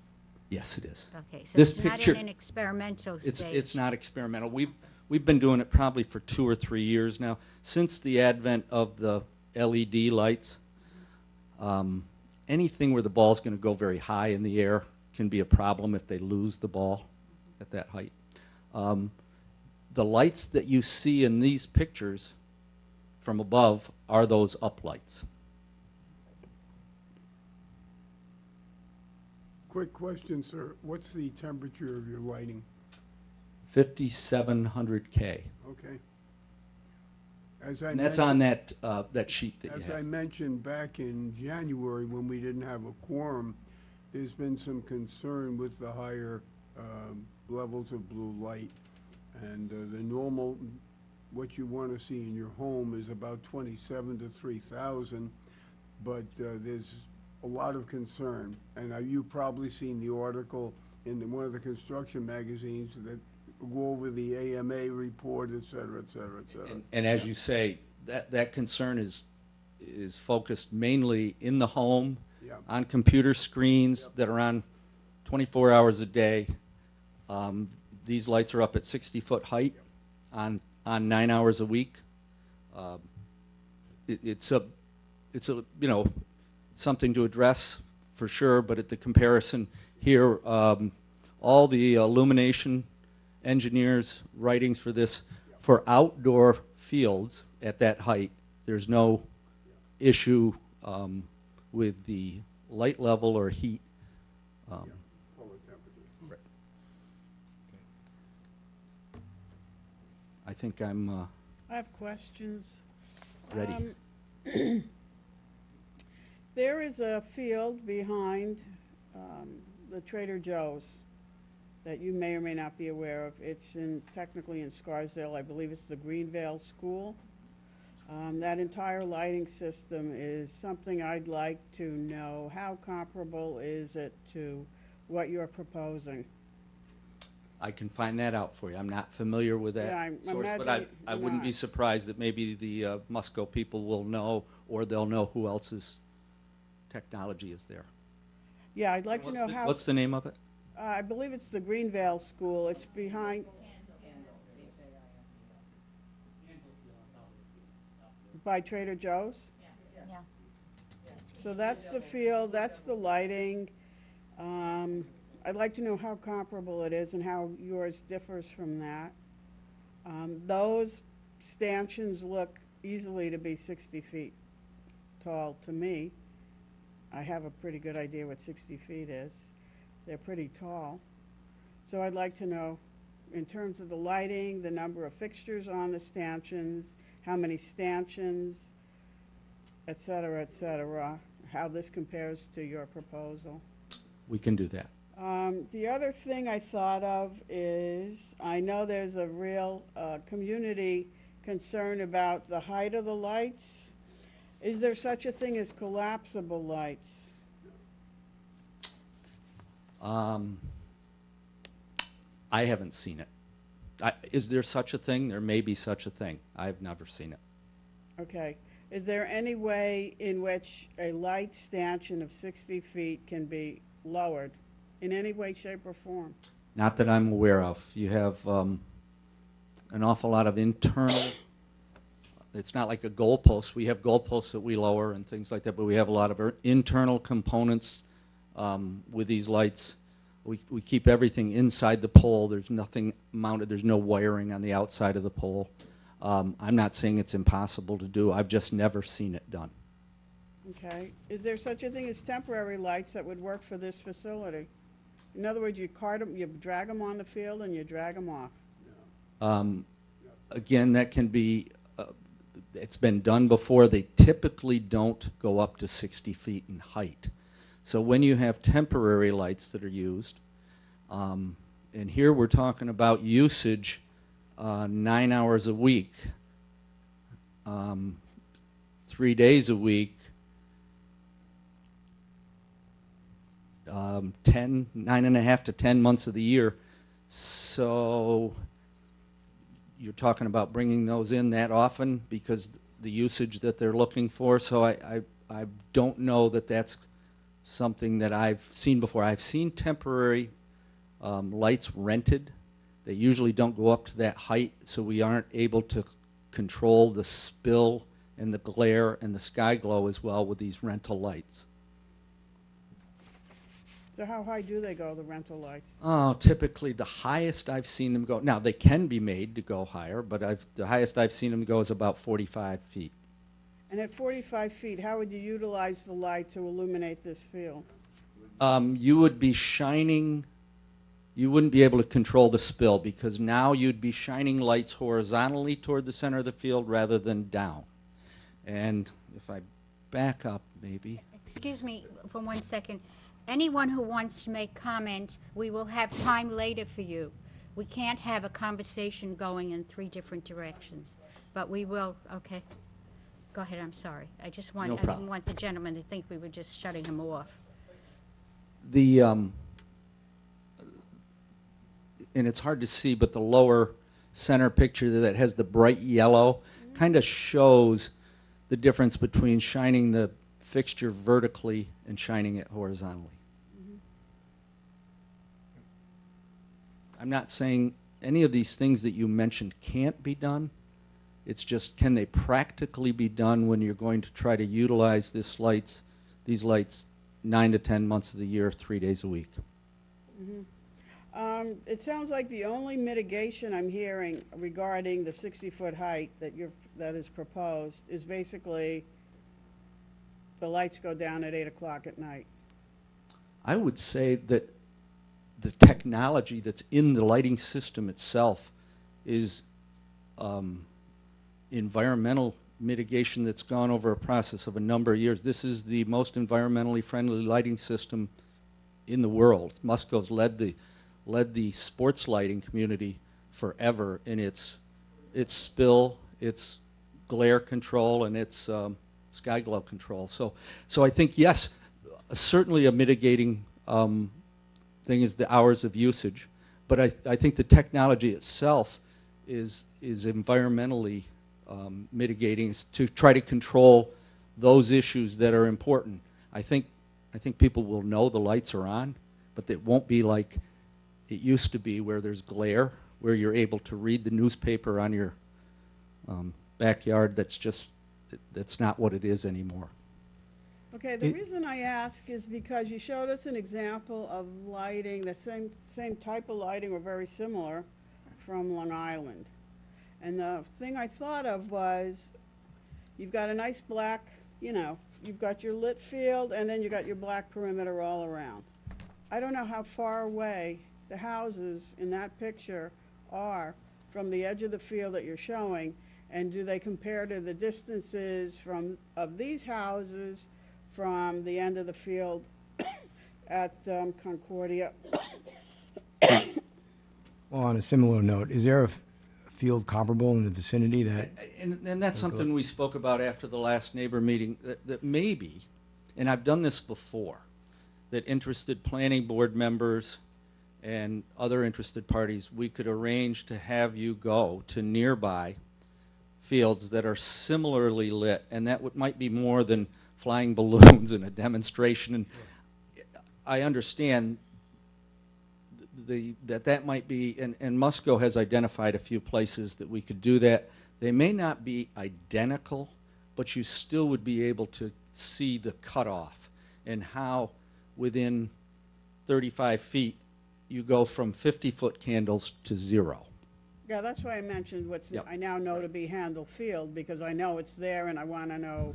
Yes, it is. Okay, so This it's not picture- in an experimental stage? It's not experimental. We've been doing it probably for 2 or 3 years now. Since the advent of the LED lights, anything where the ball's going to go very high in the air can be a problem if they lose the ball at that height. The lights that you see in these pictures from above are those up lights. Quick question, sir. What's the temperature of your lighting? 5,700 K. Okay. As I And that's mentioned- on that sheet that you As I have. mentioned back in January, when we didn't have a quorum, there's been some concern with the higher levels of blue light. And the normal, what you want to see in your home is about 27 to 3,000, but there's a lot of concern. And you've probably seen the article in one of the construction magazines that go over the AMA report, et cetera, et cetera, et cetera. And as you say, that concern is focused mainly in the home, Yeah. on computer screens that are on 24 hours a day. These lights are up at 60-foot height on 9 hours a week. It's a something to address for sure, but at the comparison here, all the illumination engineers' writings for this, for outdoor fields at that height, there's no issue with the light level or heat. Color temperature. I think I'm I have questions. ready. There is a field behind the Trader Joe's that you may or may not be aware of. It's technically in Scarsdale. I believe it's the Greenvale School. That entire lighting system is something I'd like to know. How comparable is it to what you're proposing? I can find that out for you. I'm not familiar with that Yeah, I'm source, but imagining I wouldn't be not. surprised that maybe the Musco people will know, or they'll know who else's technology is there. Yeah, I'd like to What's know the- how. What's the name of it? I believe it's the Greenvale School. It's behind. By Trader Joe's? Yeah. So that's the field, that's the lighting. I'd like to know how comparable it is and how yours differs from that. Those stanchions look easily to be 60 feet tall to me. I have a pretty good idea what 60 feet is. They're pretty tall. So I'd like to know, in terms of the lighting, the number of fixtures on the stanchions, how many stanchions, et cetera, how this compares to your proposal. We can do that. The other thing I thought of is, I know there's a real community concern about the height of the lights. Is there such a thing as collapsible lights? I haven't seen it. Is there such a thing? There may be such a thing. I've never seen it. Okay. Is there any way in which a light stanchion of 60 feet can be lowered in any way, shape, or form? Not that I'm aware of. You have an awful lot of internal, it's not like a goalpost. We have goalposts that we lower and things like that, but we have a lot of internal components with these lights. We keep everything inside the pole. There's nothing mounted. There's no wiring on the outside of the pole. I'm not saying it's impossible to do. I've just never seen it done. Okay. Is there such a thing as temporary lights that would work for this facility? In other words, you cart them, you drag them on the field and you drag them off. Again, that can be, it's been done before. They typically don't go up to 60 feet in height. So when you have temporary lights that are used, and here we're talking about usage 9 hours a week, 3 days a week, 9.5 to 10 months of the year. So you're talking about bringing those in that often because the usage that they're looking for. So I don't know that that's something that I've seen before. I've seen temporary lights rented. They usually don't go up to that height, so we aren't able to control the spill and the glare and the sky glow as well with these rental lights. So how high do they go, the rental lights? Oh, typically the highest I've seen them go, now they can be made to go higher, but the highest I've seen them go is about 45 feet. And at 45 feet, how would you utilize the light to illuminate this field? You would be shining, you wouldn't be able to control the spill because now you'd be shining lights horizontally toward the center of the field rather than down. And if I back up maybe. Excuse me for 1 second. Anyone who wants to make comment, we will have time later for you. We can't have a conversation going in 3 different directions, but we will, okay. Go ahead, I'm sorry. I No didn't problem. want the gentleman to think we were just shutting him off. And it's hard to see, but the lower center picture that has the bright yellow kind of shows the difference between shining the fixture vertically and shining it horizontally. I'm not saying any of these things that you mentioned can't be done. It's just, can they practically be done when you're going to try to utilize these lights 9 to 10 months of the year, 3 days a week? It sounds like the only mitigation I'm hearing regarding the 60-foot height that is proposed is basically the lights go down at 8 o'clock at night. I would say that the technology that's in the lighting system itself is environmental mitigation that's gone over a process of a number of years. This is the most environmentally friendly lighting system in the world. Musco's led the sports lighting community forever in its spill, its glare control, and its sky glow control. So I think, yes, certainly a mitigating thing is the hours of usage, but I think the technology itself is environmentally mitigating to try to control those issues that are important. I think people will know the lights are on, but it won't be like it used to be where there's glare, where you're able to read the newspaper on your backyard. That's not what it is anymore. Okay, the reason I ask is because you showed us an example of lighting, the same type of lighting or very similar from Long Island. And the thing I thought of was, you've got a nice black, you've got your lit field and then you got your black perimeter all around. I don't know how far away the houses in that picture are from the edge of the field that you're showing, and do they compare to the distances of these houses from the end of the field at Concordia? Well, on a similar note, is there a field comparable in the vicinity that? And that's something we spoke about after the last neighbor meeting, that maybe, and I've done this before, that interested planning board members and other interested parties, we could arrange to have you go to nearby fields that are similarly lit, and that might be more than flying balloons in a demonstration. And I understand that might be, and Musco has identified a few places that we could do that. They may not be identical, but you still would be able to see the cutoff and how within 35 feet you go from 50-foot candles to 0. Yeah, that's why I mentioned Yep. I now know to be Handle Field, because I know it's there and I want to know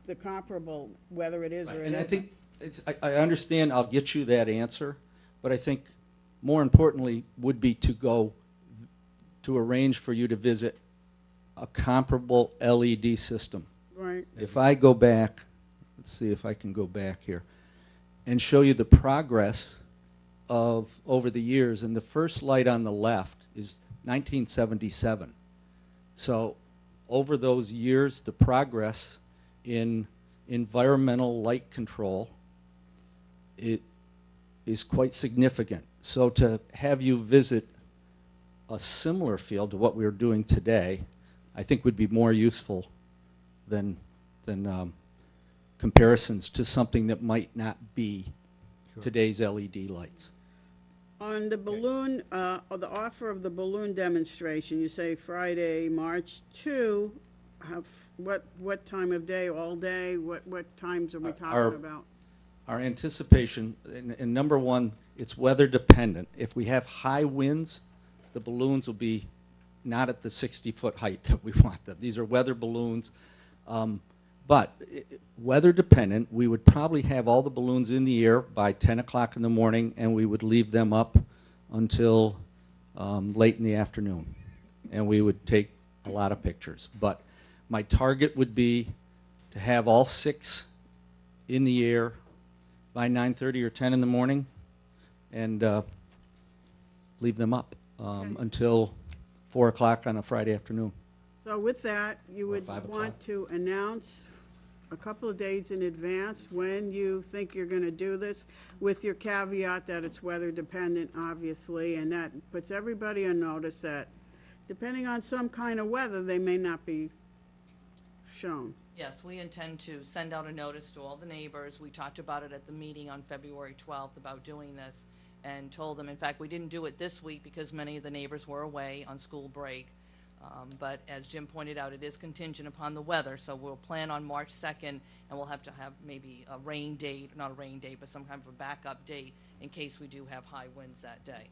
the comparable, whether it is or it And I isn't. think, I understand, I'll get you that answer, but I think more importantly would be to arrange for you to visit a comparable LED system. Right. If I go back, let's see if I can go back here, and show you the progress of over the years, and the first light on the left is 1977. So over those years, the progress in environmental light control is quite significant. So to have you visit a similar field to what we're doing today, I think would be more useful than comparisons to something that might not be today's LED lights. On the balloon, or the offer of the balloon demonstration, you say Friday, March 2, what time of day, all day? What times are we Our- talking about? our anticipation, and number one, it's weather dependent. If we have high winds, the balloons will be not at the 60-foot height that we want them. These are weather balloons. Weather dependent, we would probably have all the balloons in the air by 10 o'clock in the morning, and we would leave them up until late in the afternoon. And we would take a lot of pictures. But my target would be to have all 6 in the air by 9:30 or 10 in the morning, and leave them up until 4 o'clock on a Friday afternoon. So with that, you Or would 5 want o'clock. to announce a couple of days in advance when you think you're gonna do this, with your caveat that it's weather dependent, obviously, and that puts everybody on notice that depending on some kind of weather, they may not be shown. Yes, we intend to send out a notice to all the neighbors. We talked about it at the meeting on February 12th about doing this, and told them, in fact, we didn't do it this week because many of the neighbors were away on school break. But as Jim pointed out, it is contingent upon the weather, so we'll plan on March 2nd, and we'll have to have maybe a rain date, not a rain date, but some kind of a backup date in case we do have high winds that day.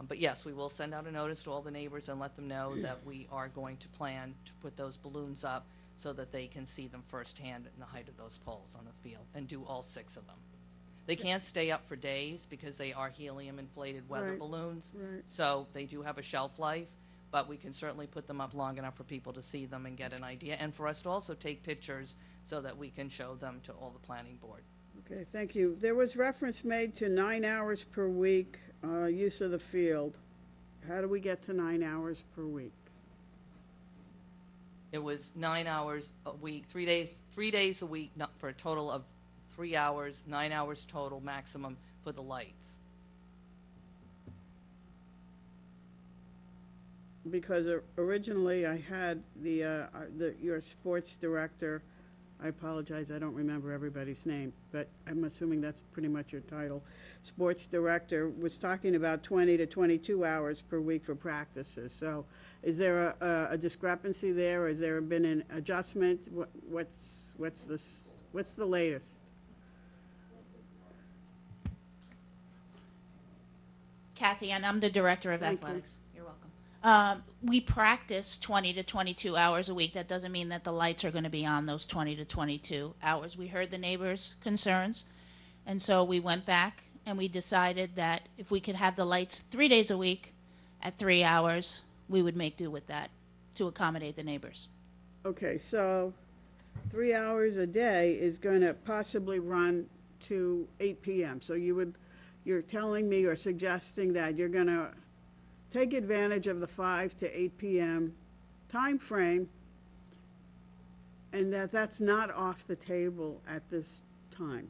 But yes, we will send out a notice to all the neighbors and let them know that we are going to plan to put those balloons up so that they can see them firsthand in the height of those poles on the field, and do all 6 of them. They can't stay up for days because they are helium-inflated weather Right, balloons. right. So they do have a shelf life, but we can certainly put them up long enough for people to see them and get an idea, and for us to also take pictures so that we can show them to all the planning board. Okay, thank you. There was reference made to 9 hours per week, use of the field. How do we get to 9 hours per week? It was 9 hours a week, 3 days a week, not for a total of 3 hours, 9 hours total maximum for the lights. Because originally I had your sports director, I apologize, I don't remember everybody's name, but I'm assuming that's pretty much your title. Sports director was talking about 20 to 22 hours per week for practices. So is there a discrepancy there? Or has there been an adjustment? What's the latest? Kathy, and I'm the director of Thank you. athletics. You're welcome. We practice 20 to 22 hours a week. That doesn't mean that the lights are going to be on those 20 to 22 hours. We heard the neighbors' concerns, and so we went back and we decided that if we could have the lights 3 days a week at 3 hours, we would make do with that to accommodate the neighbors. Okay, so 3 hours a day is going to possibly run to 8 p.m. So you're telling me or suggesting that you're going to take advantage of the 5 to 8 p.m. time frame, and that's not off the table at this time.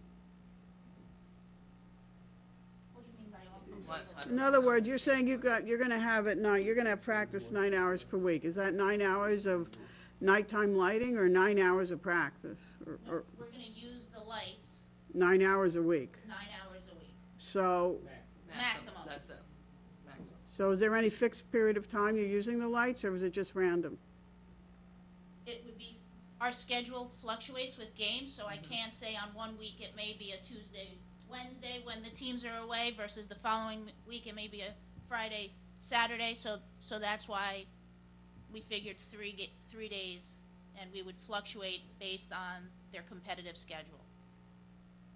What do you mean by What- In other words, you're saying you're going to have practice 9 hours per week. Is that 9 hours of nighttime lighting or 9 hours of practice? Or We're going to use the lights 9 hours a week? 9 hours a week. So, Maximum. That's it, maximum. so is there any fixed period of time you're using the lights, or is it just random? It would be, our schedule fluctuates with games, so I can't say on one week it may be a Tuesday, Wednesday when the teams are away versus the following week it may be a Friday, Saturday, so that's why we figured 3 days, and we would fluctuate based on their competitive schedule,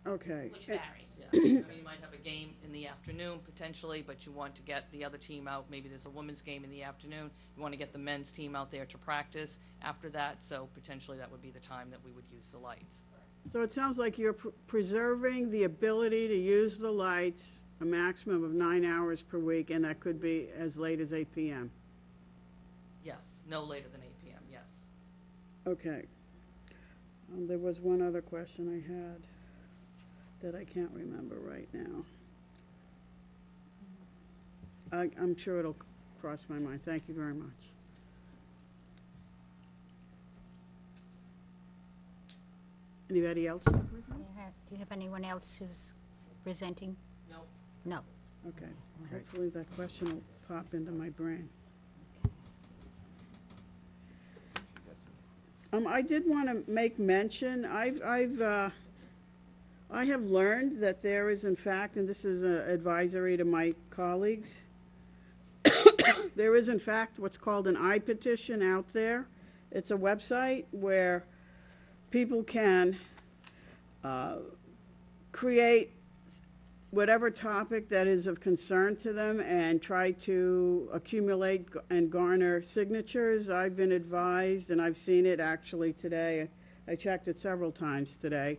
Okay. which varies. Yeah, I mean, you might have a game in the afternoon potentially, but you want to get the other team out. Maybe there's a women's game in the afternoon. You want to get the men's team out there to practice after that, so potentially that would be the time that we would use the lights. So it sounds like you're preserving the ability to use the lights a maximum of 9 hours per week, and that could be as late as 8 p.m. Yes, no later than 8 p.m., yes. Okay. There was one other question I had that I can't remember right now. I'm sure it'll cross my mind. Thank you very much. Anybody else to present? Do you have anyone else who's presenting? No. No. Okay. Hopefully that question will pop into my brain. I did want to make mention, I've I have learned that there is in fact, and this is an advisory to my colleagues, there is in fact what's called an I-petition out there. It's a website where people can create whatever topic that is of concern to them and try to accumulate and garner signatures. I've been advised, and I've seen it actually today. I checked it several times today.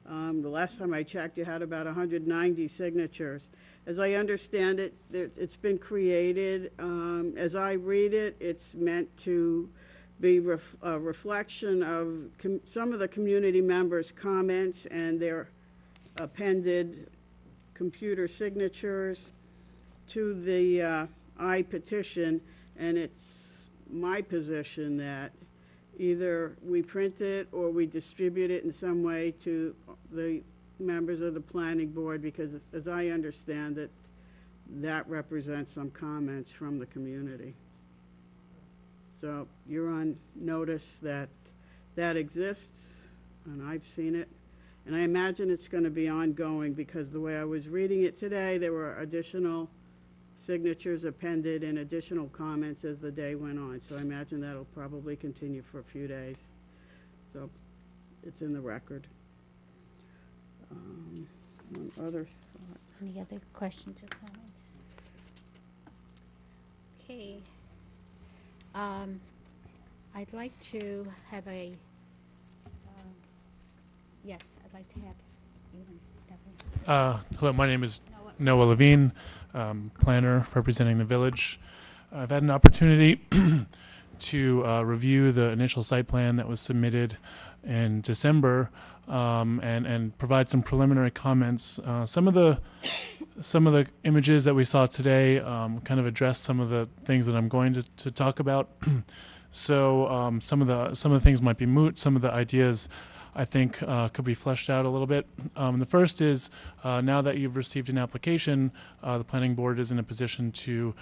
The last time I checked, you had about 190 signatures. As I understand it, it's been created. As I read it, it's meant to be a reflection of some of the community members' comments and their appended computer signatures to the I-petition, and it's my position that either we print it or we distribute it in some way to the members of the planning board, because as I understand it, that represents some comments from the community. So you're on notice that that exists, and I've seen it. And I imagine it's going to be ongoing, because the way I was reading it today, there were additional signatures appended and additional comments as the day went on. So I imagine that'll probably continue for a few days. So it's in the record. One other thought. Any other questions or comments? Okay. I'd like to have a, yes, I'd like to have, Hello, my name is Noah Levine, planner representing the village. I've had an opportunity to review the initial site plan that was submitted in December, and provide some preliminary comments. Some of the images that we saw today kind of address some of the things that I'm going to talk about. So some of the things might be moot. Some of the ideas I think could be fleshed out a little bit. The first is, now that you've received an application, the planning board is in a position to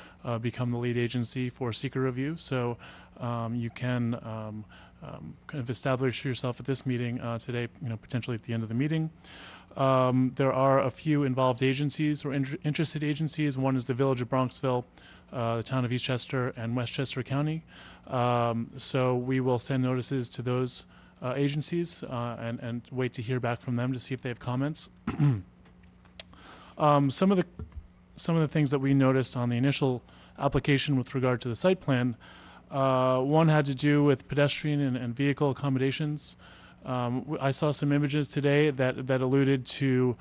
become the lead agency for seeker review. So you can kind of establish yourself at this meeting today, potentially at the end of the meeting. There are a few involved agencies or interested agencies. One is the Village of Bronxville, the Town of Eastchester, and Westchester County. So we will send notices to those agencies and wait to hear back from them to see if they have comments. Some of the things that we noticed on the initial application with regard to the site plan, one had to do with pedestrian and vehicle accommodations. I saw some images today that alluded to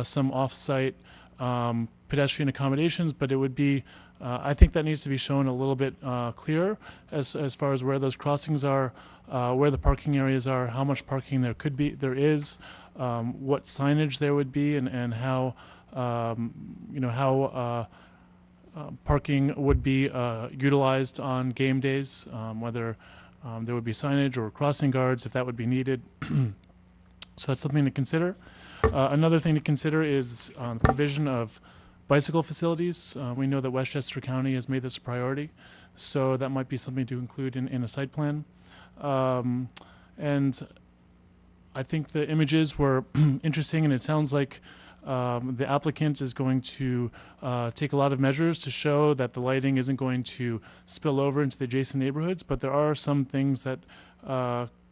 some off-site pedestrian accommodations, but it would be, I think that needs to be shown a little bit clearer as far as where those crossings are, where the parking areas are, how much parking there is, what signage there would be, and how parking would be utilized on game days, whether there would be signage or crossing guards if that would be needed. So that's something to consider. Another thing to consider is the provision of bicycle facilities. We know that Westchester County has made this a priority, so that might be something to include in a site plan. And I think the images were interesting, and it sounds like the applicant is going to take a lot of measures to show that the lighting isn't going to spill over into the adjacent neighborhoods, but there are some things that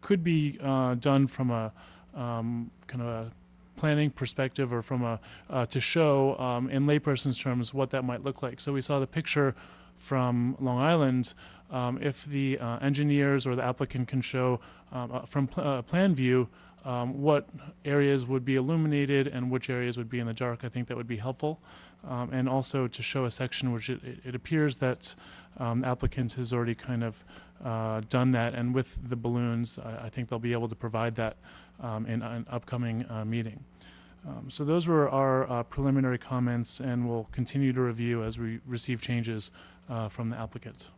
could be done from a kind of a planning perspective, or from a to show in layperson's terms what that might look like. So we saw the picture from Long Island. If the engineers or the applicant can show from plan view what areas would be illuminated and which areas would be in the dark, I think that would be helpful. And also to show a section which it appears that the applicant has already kind of done that, and with the balloons, I think they'll be able to provide that in an upcoming meeting. So those were our preliminary comments, and we'll continue to review as we receive changes from the applicant.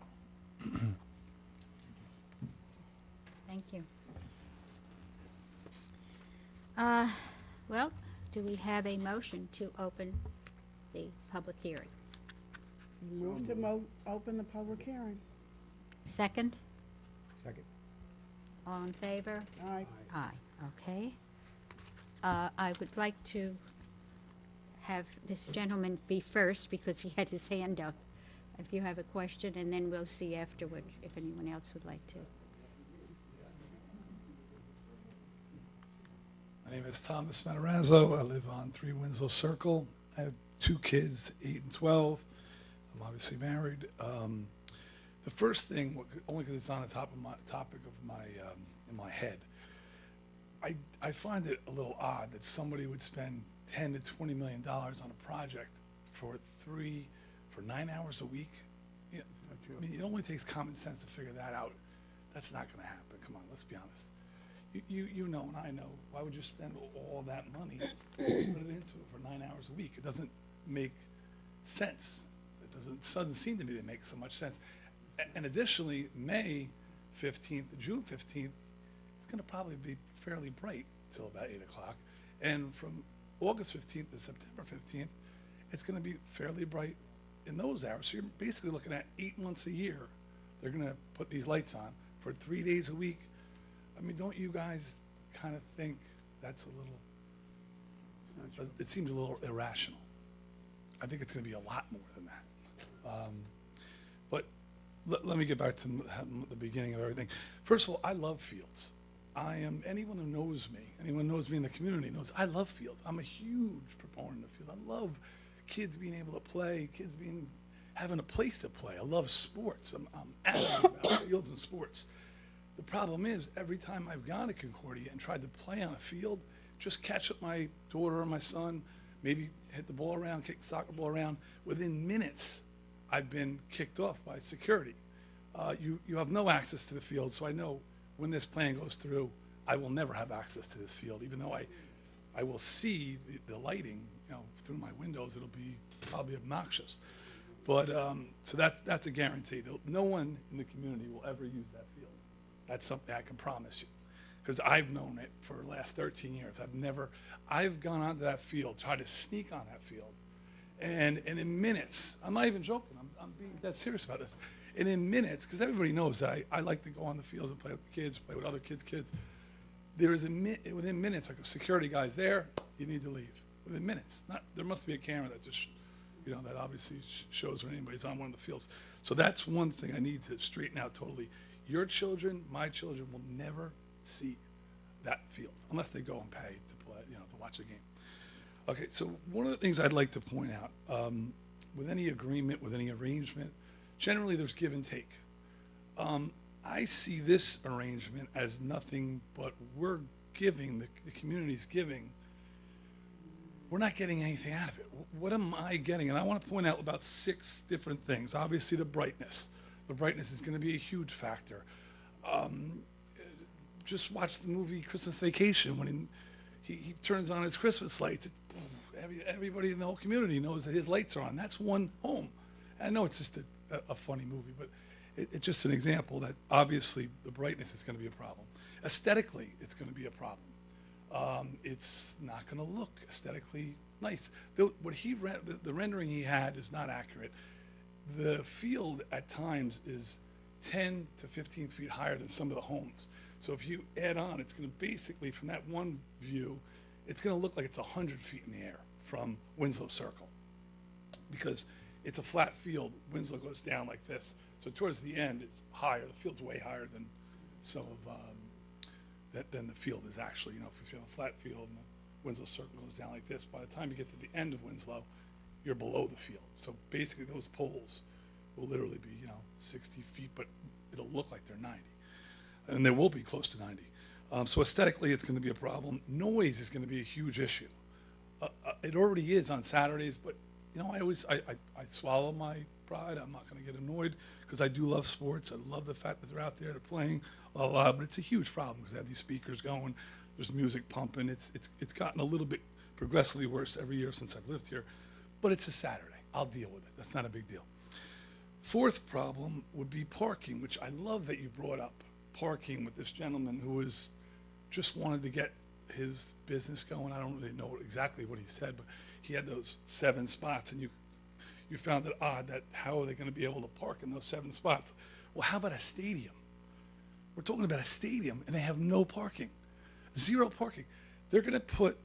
Thank you. Well, do we have a motion to open the public hearing? Move to open the public hearing. Second? Second. All in favor? Aye. Aye. Okay. I would like to have this gentleman be first because he had his hand up. If you have a question, and then we'll see afterward if anyone else would like to. My name is Thomas Matarazzo. I live on 3 Winslow Circle. I have 2 kids, 8 and 12. I'm obviously married. The first thing, only because it's on the topic of my in my head, I find it a little odd that somebody would spend $10 to $20 million on a project for 9 hours a week. You know, I mean, it only takes common sense to figure that out. That's not going to happen. Come on, let's be honest. You know and I know. Why would you spend all that money, put it into it for 9 hours a week? It doesn't make sense. It doesn't seem to me to make so much sense. And additionally, May 15th to June 15th, it's going to probably be fairly bright till about 8 o'clock. And from August 15th to September 15th, it's going to be fairly bright in those hours. So you're basically looking at 8 months a year. They're going to put these lights on for 3 days a week. I mean, don't you guys kind of think that's a little, it seems a little irrational. I think it's going to be a lot more than that. But let me get back to the beginning of everything. First of all, I love fields. Anyone who knows me in the community knows I love fields. I'm a huge proponent of fields. I love kids being able to play, having a place to play. I love sports. I'm adamant about fields and sports. The problem is, every time I've gone to Concordia and tried to play on a field, just catch up my daughter or my son, maybe hit the ball around, kick the soccer ball around, within minutes, I've been kicked off by security. You have no access to the field, so I know when this plan goes through, I will never have access to this field, even though I will see the lighting, through my windows. It'll be probably obnoxious. But, so that's a guarantee. No one in the community will ever use that field. That's something I can promise you, because I've known it for the last 13 years. I've gone onto that field, tried to sneak on that field, and in minutes, I'm not even joking, I'm being dead serious about this, and in minutes, because everybody knows that I like to go on the fields and play with the kids, play with other kids' there is within minutes, like a security guy's there, you need to leave, within minutes. There must be a camera that just, that obviously shows when anybody's on one of the fields. So that's one thing I need to straighten out totally. Your children, my children, will never see that field unless they go and pay to play, to watch the game. Okay, so one of the things I'd like to point out, with any agreement, with any arrangement, generally there's give and take. I see this arrangement as nothing but we're giving, the community's giving. We're not getting anything out of it. What am I getting? And I want to point out about 6 different things. Obviously, the brightness. The brightness is going to be a huge factor. Just watch the movie Christmas Vacation when he turns on his Christmas lights. Everybody in the whole community knows that his lights are on. That's one home. I know it's just a funny movie, but it's just an example that obviously the brightness is going to be a problem. Aesthetically, it's going to be a problem. It's not going to look aesthetically nice. The rendering he had is not accurate. The field at times is 10 to 15 feet higher than some of the homes. So if you add on, it's going to basically, from that one view, it's going to look like it's 100 feet in the air from Winslow Circle. Because it's a flat field, Winslow goes down like this. So towards the end, it's higher. The field's way higher than some of, than the field is actually. If you have a flat field and the Winslow Circle goes down like this, by the time you get to the end of Winslow, you're below the field. So basically those poles will literally be, 60 feet, but it'll look like they're 90. And they will be close to 90. So aesthetically, it's going to be a problem. Noise is going to be a huge issue. It already is on Saturdays, but, I swallow my pride. I'm not going to get annoyed because I do love sports. I love the fact that they're out there, they're playing, but it's a huge problem because they have these speakers going, there's music pumping. It's gotten a little bit progressively worse every year since I've lived here. But it's a Saturday. I'll deal with it. That's not a big deal. 4th problem would be parking, which I love that you brought up parking with this gentleman who just wanted to get his business going. I don't really know exactly what he said, but he had those 7 spots, and you found it odd that how are they going to be able to park in those 7 spots? Well, how about a stadium? We're talking about a stadium, and they have no parking, 0 parking. They're going to put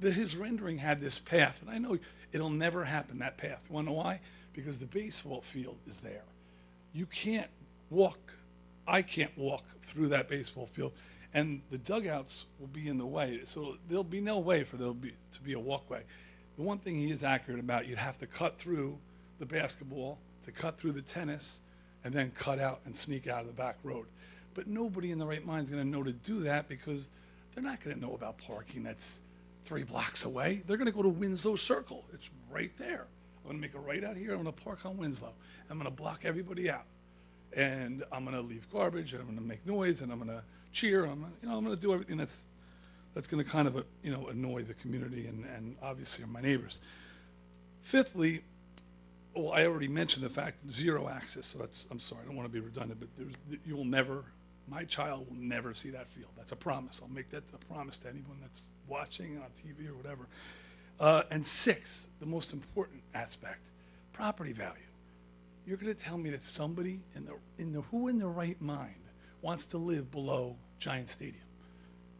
his rendering had this path, and I know it'll never happen, that path. You wanna know why? Because the baseball field is there. You can't walk, I can't walk through that baseball field, and the dugouts will be in the way, so there'll be no way for to be a walkway. The one thing he is accurate about, you'd have to cut through the basketball, to cut through the tennis, and then cut out and sneak out of the back road. But nobody in the right mind is gonna know to do that, because they're not gonna know about parking that's 3 blocks away. They're gonna go to Winslow Circle, it's right there. I'm gonna make a right out here, I'm gonna park on Winslow. I'm gonna block everybody out. And I'm gonna leave garbage, and I'm gonna make noise, and I'm gonna cheer, and I'm gonna do everything that's gonna kind of, annoy the community and obviously my neighbors. Fifthly, well, I already mentioned the fact that zero access, so I'm sorry, I don't wanna be redundant, but you will never, my child will never see that field. That's a promise. I'll make that a promise to anyone that's watching on TV or whatever. And 6, the most important aspect, property value. You're gonna tell me that somebody who in their right mind wants to live below Giant Stadium?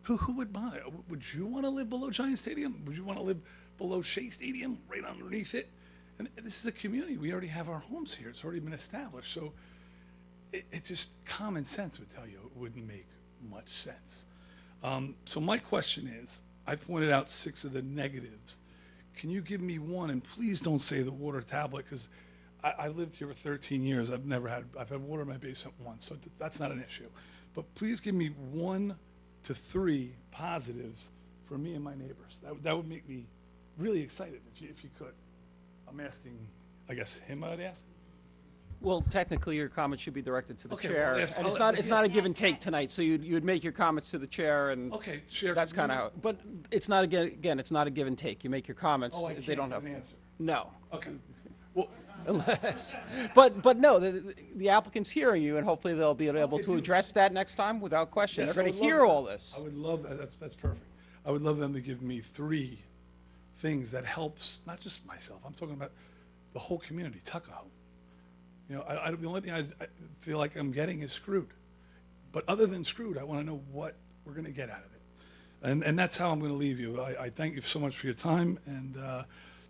Who would want it? Would you wanna live below Giant Stadium? Would you wanna live below Shea Stadium, right underneath it? And this is a community, we already have our homes here, it's already been established, so it just, common sense would tell you it wouldn't make much sense. So my question is, I pointed out 6 of the negatives. Can you give me one, and please don't say the water tablet, because I lived here for 13 years. I've had water in my basement once, so that's not an issue. But please give me 1 to 3 positives for me and my neighbors. That would make me really excited if you could. I'm asking, I guess him I'd ask? Well, technically, your comments should be directed to the Okay, chair. well, yes, And I'll- it's not a give and take tonight, so you'd make your comments to the chair, and Okay, Chair. that's kind of how, but it's not, again, it's not a give and take. You make your comments, Oh, I they can't don't give have. an answer. No. Okay. Well, But no, the applicant's hearing you, and hopefully they'll be able Okay, to beautiful. address that next time without question. yes, They're I going to would love hear that. all this. I would love that. That's perfect. I would love them to give me 3 things that helps, not just myself, I'm talking about the whole community, Tuckahoe. The only thing I feel like I'm getting is screwed. But other than screwed, I want to know what we're going to get out of it. And that's how I'm going to leave you. I thank you so much for your time, and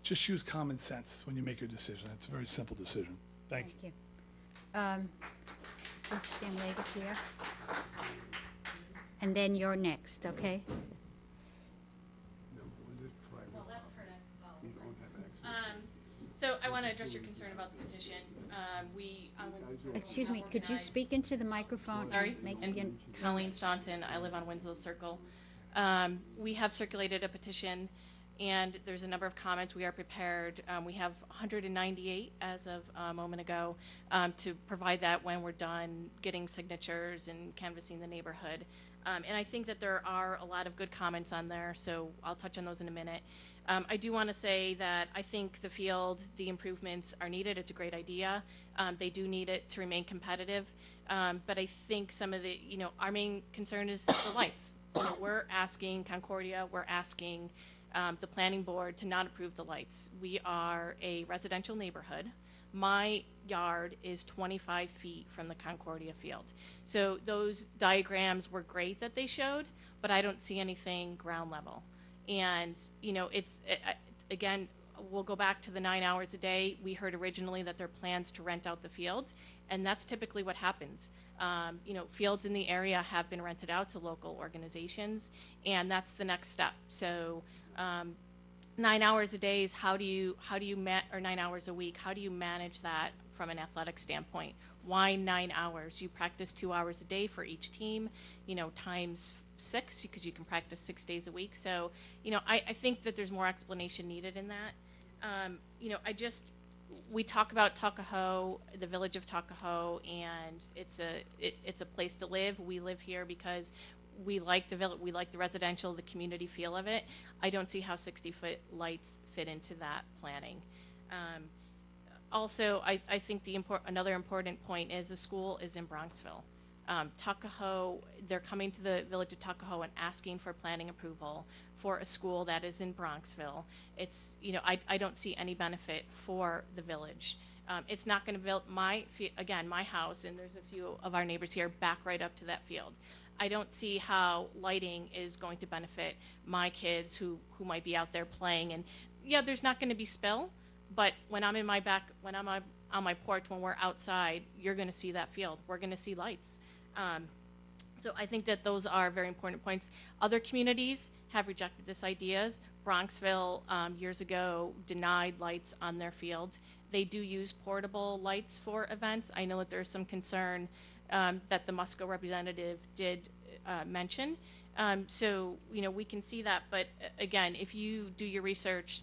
just use common sense when you make your decision. It's a very simple decision. Thank you. Thank you. This young lady here. And then you're next, okay? Well, that's her So I want to address your concern about the petition. Excuse me, could you speak into the microphone? Sorry, Make and your- Colleen Staunton, I live on Winslow Circle. We have circulated a petition, and there's a number of comments. We are prepared. We have 198 as of a moment ago to provide that when we're done getting signatures and canvassing the neighborhood. And I think that there are a lot of good comments on there, so I'll touch on those in a minute. I do want to say that I think the field, the improvements are needed. It's a great idea. They do need it to remain competitive. But I think some of the, our main concern is the lights. We're asking Concordia, we're asking the planning board to not approve the lights. We are a residential neighborhood. My yard is 25 feet from the Concordia field. So those diagrams were great that they showed, but I don't see anything ground level. And, again, we'll go back to the 9 hours a day. We heard originally that there are plans to rent out the fields, and that's typically what happens. Fields in the area have been rented out to local organizations, and that's the next step. So 9 hours a day is or 9 hours a week, how do you manage that from an athletic standpoint? Why 9 hours? You practice 2 hours a day for each team, times 6, because you can practice 6 days a week. So, I think that there's more explanation needed in that. We talk about Tuckahoe, the village of Tuckahoe, and it's a place to live. We live here because we like the village, we like the residential, the community feel of it. I don't see how 60-foot lights fit into that planning. Also, I think another important point is the school is in Bronxville. Tuckahoe, they're coming to the village of Tuckahoe and asking for planning approval for a school that is in Bronxville. It's, I don't see any benefit for the village. It's not going to build my house, and there's a few of our neighbors here, back right up to that field. I don't see how lighting is going to benefit my kids who might be out there playing. And yeah, there's not going to be spill, but when I'm in my back, when I'm on my porch, when we're outside, you're going to see that field. We're going to see lights. So I think that those are very important points. Other communities have rejected this ideas. Bronxville, years ago, denied lights on their fields. They do use portable lights for events. I know that there's some concern that the Musco representative did mention. So, you know, we can see that, but again, if you do your research,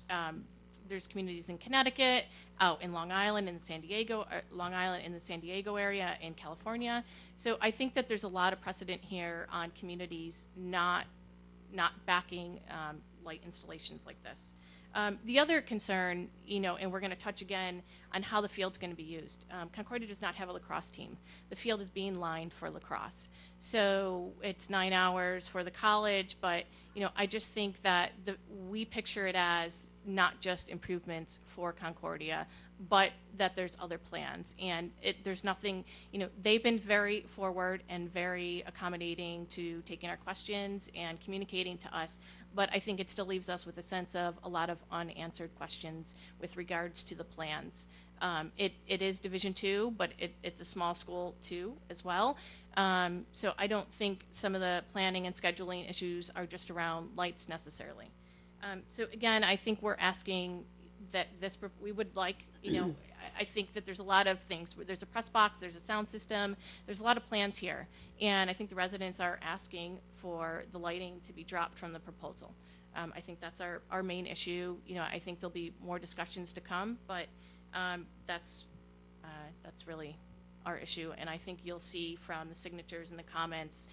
there's communities in Connecticut, out in Long Island, in San Diego, Long Island in the San Diego area, in California. So I think that there's a lot of precedent here on communities not backing light installations like this. The other concern, you know, and we're going to touch again on how the field's going to be used. Concordia does not have a lacrosse team. The field is being lined for lacrosse. So it's 9 hours for the college, but, you know, I just think that we picture it as not just improvements for Concordia, but that there's other plans. And there's nothing, you know, they've been very forward and very accommodating to taking our questions and communicating to us. But I think it still leaves us with a sense of a lot of unanswered questions with regards to the plans. It is Division II, but it's a small school too as well. So I don't think some of the planning and scheduling issues are just around lights necessarily. So again, I think we're asking that we would like, you know, I think that there's a lot of things. There's a press box, there's a sound system, there's a lot of plans here. And I think the residents are asking for the lighting to be dropped from the proposal. I think that's our main issue. You know, I think there'll be more discussions to come, but that's really our issue. And I think you'll see from the signatures and the comments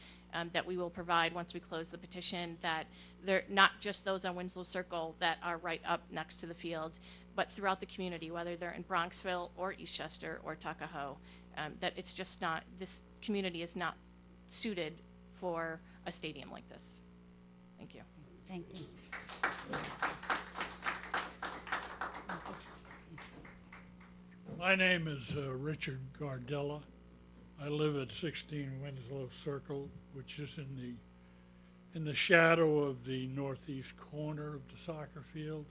that we will provide once we close the petition that they're not just those on Winslow Circle that are right up next to the field, but throughout the community, whether they're in Bronxville or Eastchester or Tuckahoe, that it's just not, this community is not suited for a stadium like this. Thank you. Thank you. My name is Richard Gardella. I live at 16 Winslow Circle, which is in the shadow of the northeast corner of the soccer field,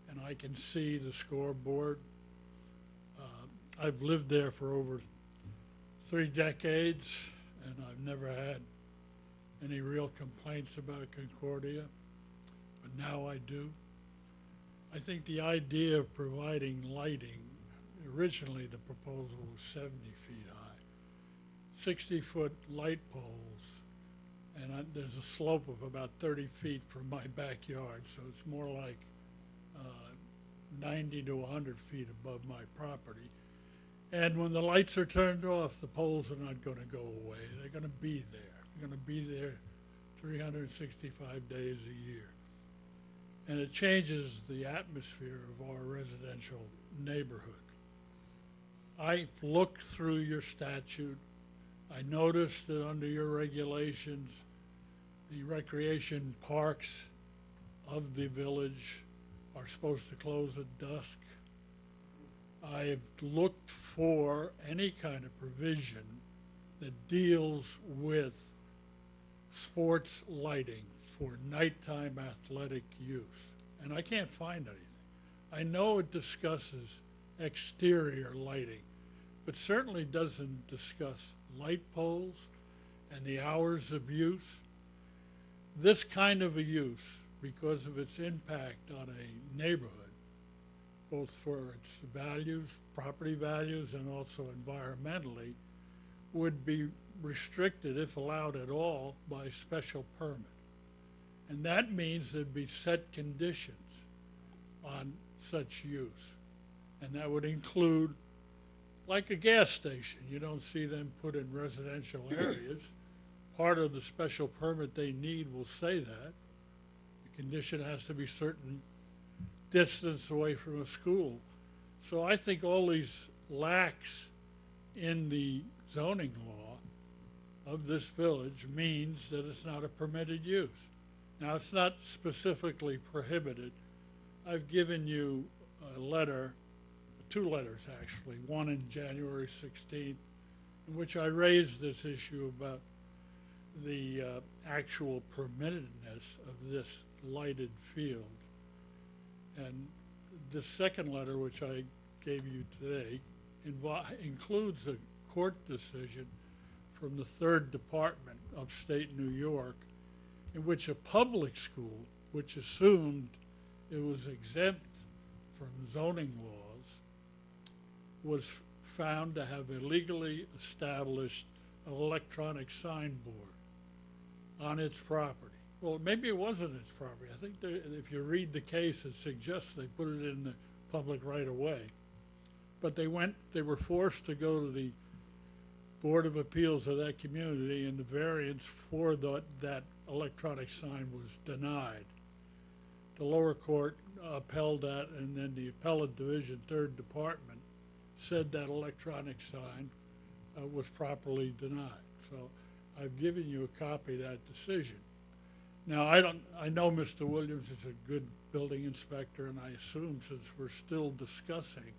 and I can see the scoreboard. I've lived there for over 3 decades, and I've never had any real complaints about Concordia, but now I do. I think the idea of providing lighting, originally the proposal was 70 feet high, 60-foot light poles, and there's a slope of about 30 feet from my backyard, so it's more like 90 to 100 feet above my property. And when the lights are turned off, the poles are not going to go away. They're going to be there. They're going to be there 365 days a year. And it changes the atmosphere of our residential neighborhood. I looked through your statute. I noticed that under your regulations, the recreation parks of the village are supposed to close at dusk. I've looked for any kind of provision that deals with sports lighting for nighttime athletic use, and I can't find anything. I know it discusses exterior lighting, but certainly doesn't discuss light poles and the hours of use. This kind of a use, because of its impact on a neighborhood, both for its values, property values, and also environmentally, would be restricted, if allowed at all, by special permit. And that means there'd be set conditions on such use. And that would include, like a gas station, you don't see them put in residential areas. Part of the special permit they need will say that. The condition has to be certain distance away from a school. So I think all these lacks in the zoning law of this village means that it's not a permitted use. Now, it's not specifically prohibited. I've given you a letter, 2 letters actually, one in January 16th, in which I raised this issue about the actual permittedness of this lighted field. And the second letter, which I gave you today, includes a court decision from the 3rd Department of State New York, in which a public school, which assumed it was exempt from zoning laws, was found to have illegally established an electronic signboard on its property. Well, maybe it wasn't its property. I think if you read the case, it suggests they put it in the public right of way. But they were forced to go to the Board of Appeals of that community, and the variance for that electronic sign was denied. The lower court upheld that, and then the appellate division, 3rd Department, said that electronic sign was properly denied. So I've given you a copy of that decision. Now, I know Mr. Williams is a good building inspector, and I assume, since we're still discussing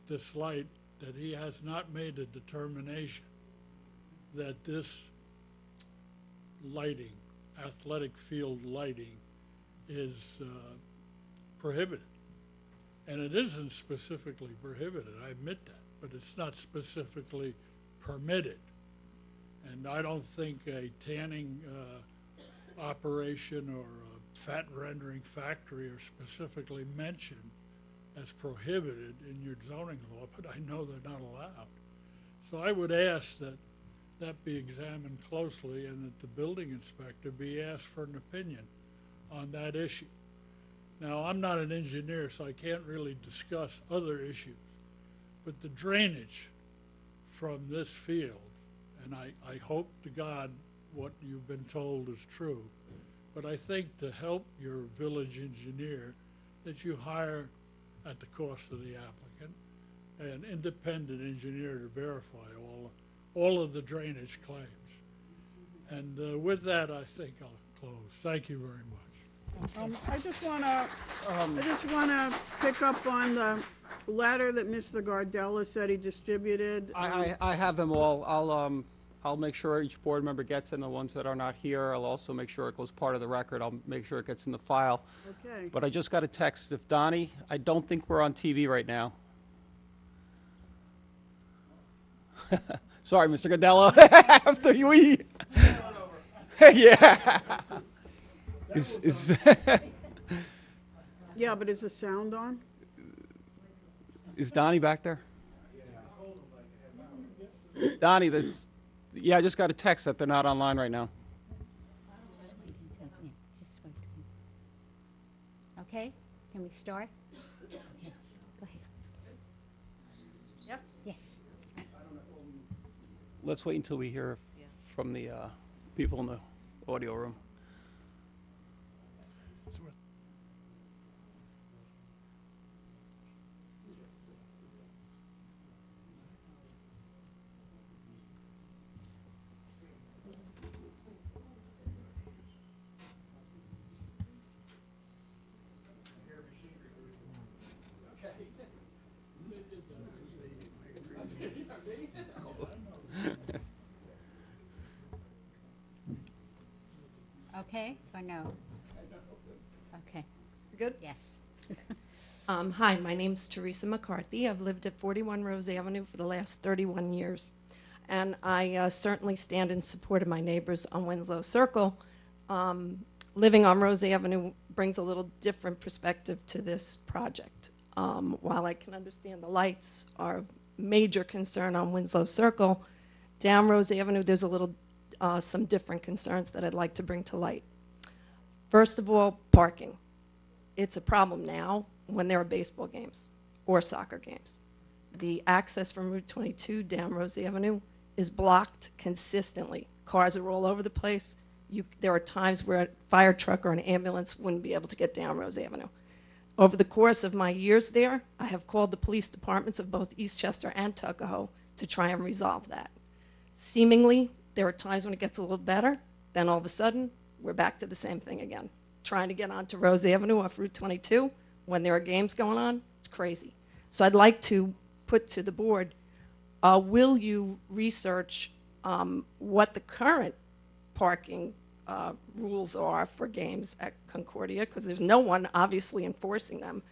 this light, that he has not made a determination that this lighting, athletic field lighting, is prohibited. And it isn't specifically prohibited, I admit that, but it's not specifically permitted. And I don't think a tanning operation or a fat rendering factory are specifically mentioned as prohibited in your zoning law, but I know they're not allowed. So I would ask that that be examined closely and that the building inspector be asked for an opinion on that issue. Now, I'm not an engineer, so I can't really discuss other issues, but the drainage from this field, and I hope to God what you've been told is true, but I think to help your village engineer, that you hire, at the cost of the applicant, an independent engineer to verify all of the drainage claims. And with that, I think I'll close. Thank you very much. I just wanna pick up on the letter that Mr. Gardella said he distributed. I have them all. I'll make sure each board member gets it, and the ones that are not here, I'll also make sure it goes part of the record. I'll make sure it gets in the file. Okay. But I just got a text. If Donnie, I don't think we're on TV right now. Sorry, Mr. Gardella. After we. Yeah. Yeah, but is the sound on? Is Donnie back there? Donnie, yeah, I just got a text that they're not online right now. Okay, can we start? Okay, go ahead. Yes? Yes. Let's wait until we hear from the people in the audio room. Okay, or no? Okay, Good? yes. Hi, my name's Teresa McCarthy. I've lived at 41 Rose Avenue for the last 31 years. And I certainly stand in support of my neighbors on Winslow Circle. Living on Rose Avenue brings a little different perspective to this project. While I can understand the lights are a major concern on Winslow Circle, down Rose Avenue there's a little some different concerns that I'd like to bring to light. First of all, parking. It's a problem now when there are baseball games or soccer games. The access from Route 22 down Rose Avenue is blocked consistently. Cars are all over the place. There are times where a fire truck or an ambulance wouldn't be able to get down Rose Avenue. Over the course of my years there, I have called the police departments of both Eastchester and Tuckahoe to try and resolve that. Seemingly, there are times when it gets a little better, then all of a sudden, we're back to the same thing again. Trying to get onto Rose Avenue off Route 22, when there are games going on, it's crazy. So I'd like to put to the board, will you research what the current parking rules are for games at Concordia, because there's no one obviously enforcing them,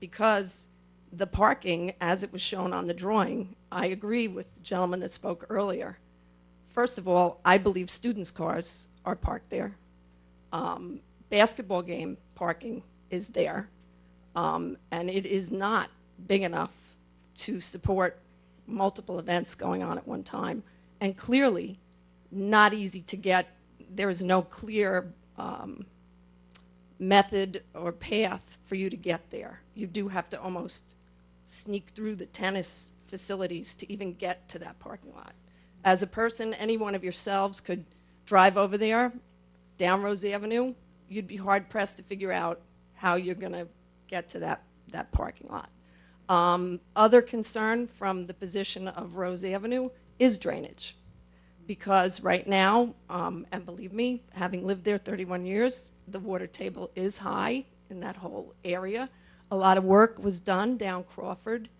because the parking, as it was shown on the drawing, I agree with the gentleman that spoke earlier. First of all, I believe students' cars are parked there. Basketball game parking is there, and it is not big enough to support multiple events going on at one time, and clearly not easy to get. There is no clear method or path for you to get there. You do have to almost sneak through the tennis facilities to even get to that parking lot. As a person, any one of yourselves could drive over there, down Rose Avenue. You'd be hard-pressed to figure out how you're going to get to that parking lot. Other concern from the position of Rose Avenue is drainage. Because right now, and believe me, having lived there 31 years, the water table is high in that whole area. A lot of work was done down Crawford,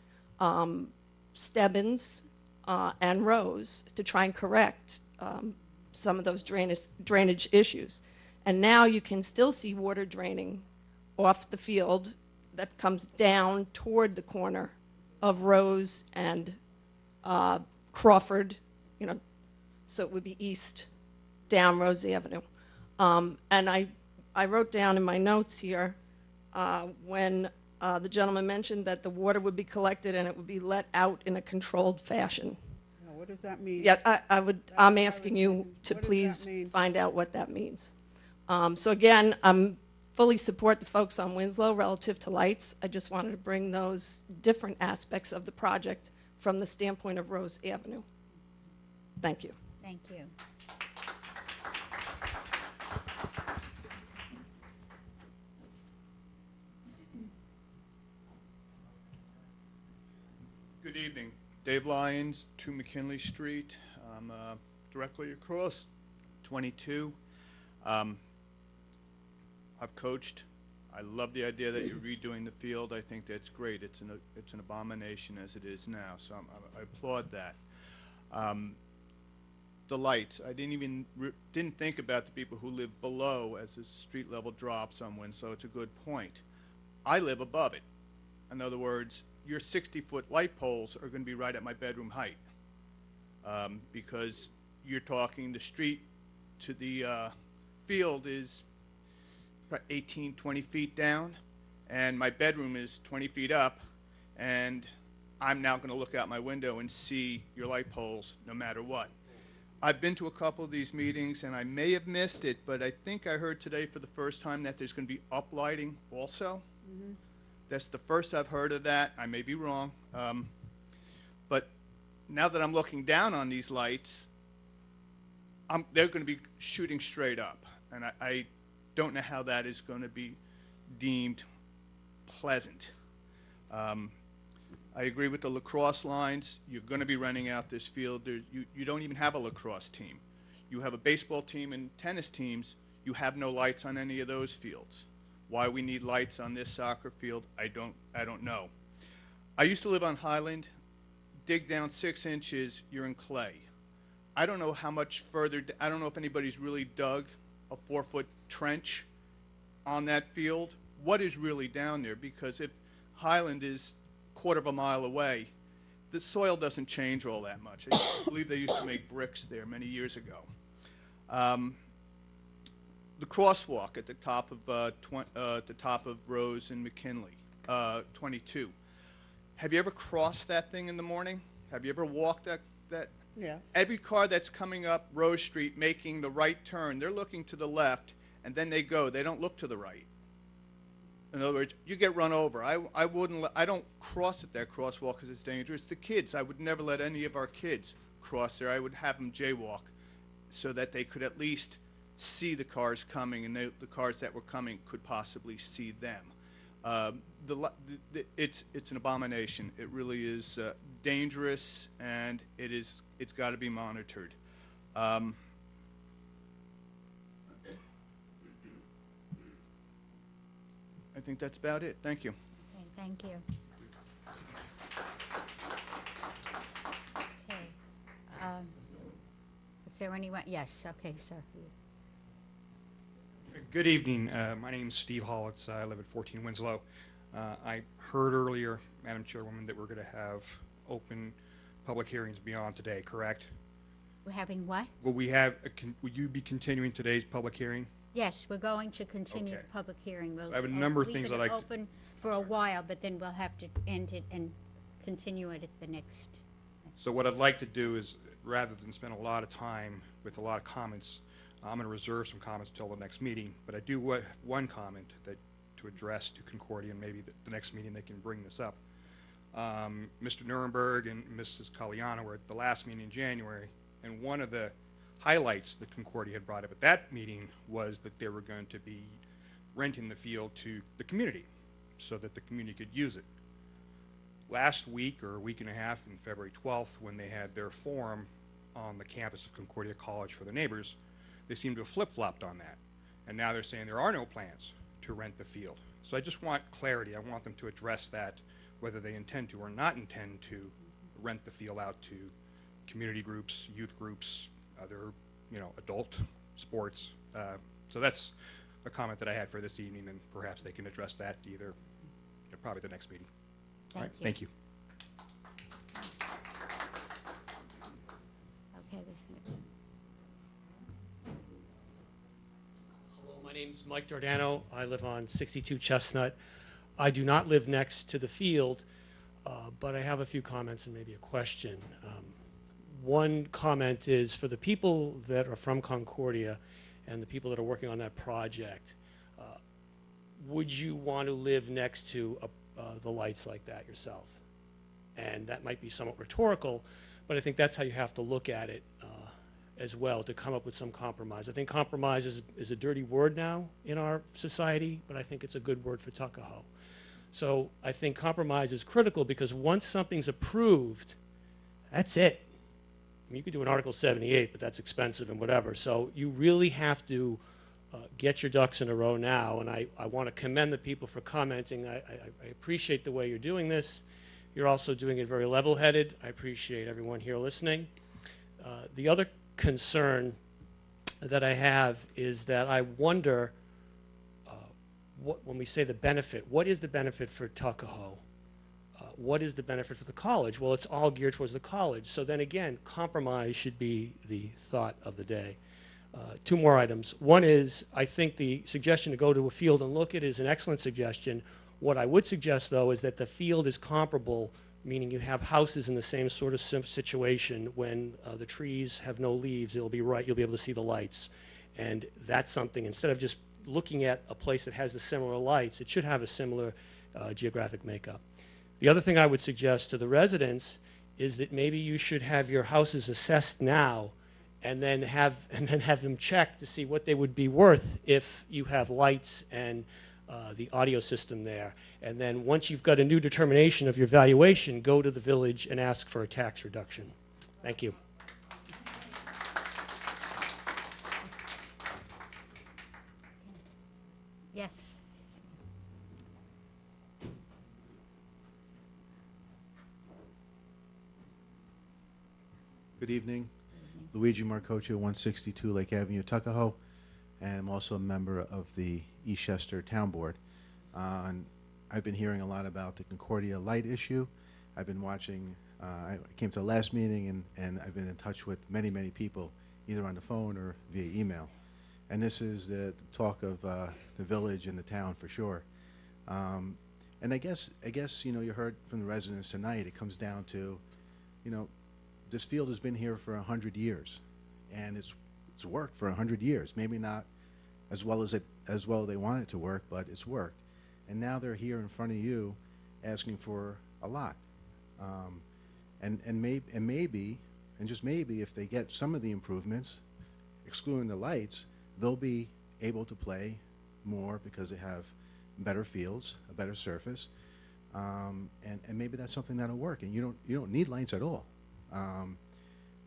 Stebbins, and Rose to try and correct some of those drainage issues. And now you can still see water draining off the field that comes down toward the corner of Rose and Crawford, you know, so it would be east down Rose Avenue. And I wrote down in my notes here when the gentleman mentioned that the water would be collected and it would be let out in a controlled fashion. Now, what does that mean? Yeah, I'm asking you to please find out what that means. So again, I'm fully support the folks on Winslow relative to lights. I just wanted to bring those different aspects of the project from the standpoint of Rose Avenue. Thank you. Thank you. Good evening. Dave Lyons, 2 McKinley Street. I'm directly across 22. I've coached. I love the idea that you're redoing the field. I think that's great. It's an abomination as it is now, so I applaud that. The lights. I didn't think about the people who live below as the street level drops on Winslow. It's a good point. I live above it. In other words, your 60-foot light poles are going to be right at my bedroom height, because you're talking the street to the field is 18, 20 feet down, and my bedroom is 20 feet up, and I'm now going to look out my window and see your light poles no matter what. I've been to a couple of these meetings, and I may have missed it, but I think I heard today for the first time that there's going to be uplighting also. Mm-hmm. That's the first I've heard of that. I may be wrong. But now that I'm looking down on these lights, they're going to be shooting straight up, and I don't know how that is going to be deemed pleasant. I agree with the lacrosse lines. You're going to be renting out this field. You don't even have a lacrosse team. You have a baseball team and tennis teams. You have no lights on any of those fields. Why we need lights on this soccer field, I don't know. I used to live on Highland. Dig down 6 inches, you're in clay. I don't know how much further, I don't know if anybody's really dug a 4-foot trench on that field. What is really down there? Because if Highland is quarter of a mile away, the soil doesn't change all that much. I believe they used to make bricks there many years ago. The crosswalk at the top of Rose and McKinley, 22. Have you ever crossed that thing in the morning? Have you ever walked that? Yes. Every car that's coming up Rose Street making the right turn, they're looking to the left, and then they go. They don't look to the right. In other words, you get run over. I don't cross at that crosswalk because it's dangerous. The kids, I would never let any of our kids cross there. I would have them jaywalk so that they could at least see the cars coming, and the cars that were coming could possibly see them. It's an abomination. It really is dangerous, and it's got to be monitored. I think that's about it. Thank you. Okay, thank you. Okay. Is there anyone? Yes, okay, sir. Good evening. My name is Steve Hollitz. I live at 14 Winslow. I heard earlier, Madam Chairwoman, that we're going to have open public hearings beyond today, correct? We're having what? Will you be continuing today's public hearing? Yes, we're going to continue Okay. the public hearing. We'll I have a number of things leave I'd it like to- open for a while, but then we'll have to end it and continue it at the next. So what I'd like to do is, rather than spend a lot of time with a lot of comments, I'm going to reserve some comments until the next meeting, but I do one comment that to address to Concordia, and maybe the next meeting they can bring this up. Mr. Nuremberg and Mrs. Caliano were at the last meeting in January, and one of the highlights that Concordia had brought up at that meeting was that they were going to be renting the field to the community so that the community could use it. Last week, or a week and a half, on February 12th, when they had their forum on the campus of Concordia College for the neighbors, they seem to have flip-flopped on that. And now they're saying there are no plans to rent the field. So I just want clarity. I want them to address that, whether they intend to or not intend to rent the field out to community groups, youth groups, other, adult sports. So that's a comment that I had for this evening, and perhaps they can address that either, probably the next meeting. All right, thank you. Okay, this. Hello, my name's Mike Giordano. I live on 62 Chestnut. I do not live next to the field, but I have a few comments and maybe a question. One comment is for the people that are from Concordia and the people that are working on that project, would you want to live next to the lights like that yourself? And that might be somewhat rhetorical, but I think that's how you have to look at it as well, to come up with some compromise. I think compromise is a dirty word now in our society, but I think it's a good word for Tuckahoe. So I think compromise is critical, because once something's approved, that's it. I mean, you could do an Article 78, but that's expensive and whatever. So you really have to get your ducks in a row now, and I want to commend the people for commenting. I appreciate the way you're doing this. You're also doing it very level-headed. I appreciate everyone here listening. The other concern that I have is that I wonder, when we say the benefit, what is the benefit for Tuckahoe? What is the benefit for the college? Well, it's all geared towards the college. So then again, compromise should be the thought of the day. Two more items. One is, I think the suggestion to go to a field and look at it is an excellent suggestion. What I would suggest, though, is that the field is comparable, meaning you have houses in the same sort of situation. When the trees have no leaves, it'll be right, you'll be able to see the lights. And that's something, instead of just looking at a place that has the similar lights, it should have a similar geographic makeup. The other thing I would suggest to the residents is that maybe you should have your houses assessed now, and then have them check to see what they would be worth if you have lights and the audio system there. And then once you've got a new determination of your valuation, go to the village and ask for a tax reduction. Thank you. Yes. Good evening. Luigi Marcoccio, 162 Lake Avenue, Tuckahoe, and I'm also a member of the Eastchester Town Board. And I've been hearing a lot about the Concordia light issue. I've been watching, I came to the last meeting, and I've been in touch with many, many people, either on the phone or via email. And this is the talk of the village and the town for sure. And I guess you heard from the residents tonight, it comes down to, this field has been here for 100 years, and it's worked for 100 years. Maybe not as well as they want it to work, but it's worked. And now they're here in front of you, asking for a lot. And maybe, just maybe, if they get some of the improvements, excluding the lights, they'll be able to play more because they have better fields, a better surface, and maybe that's something that'll work. And you don't need lights at all.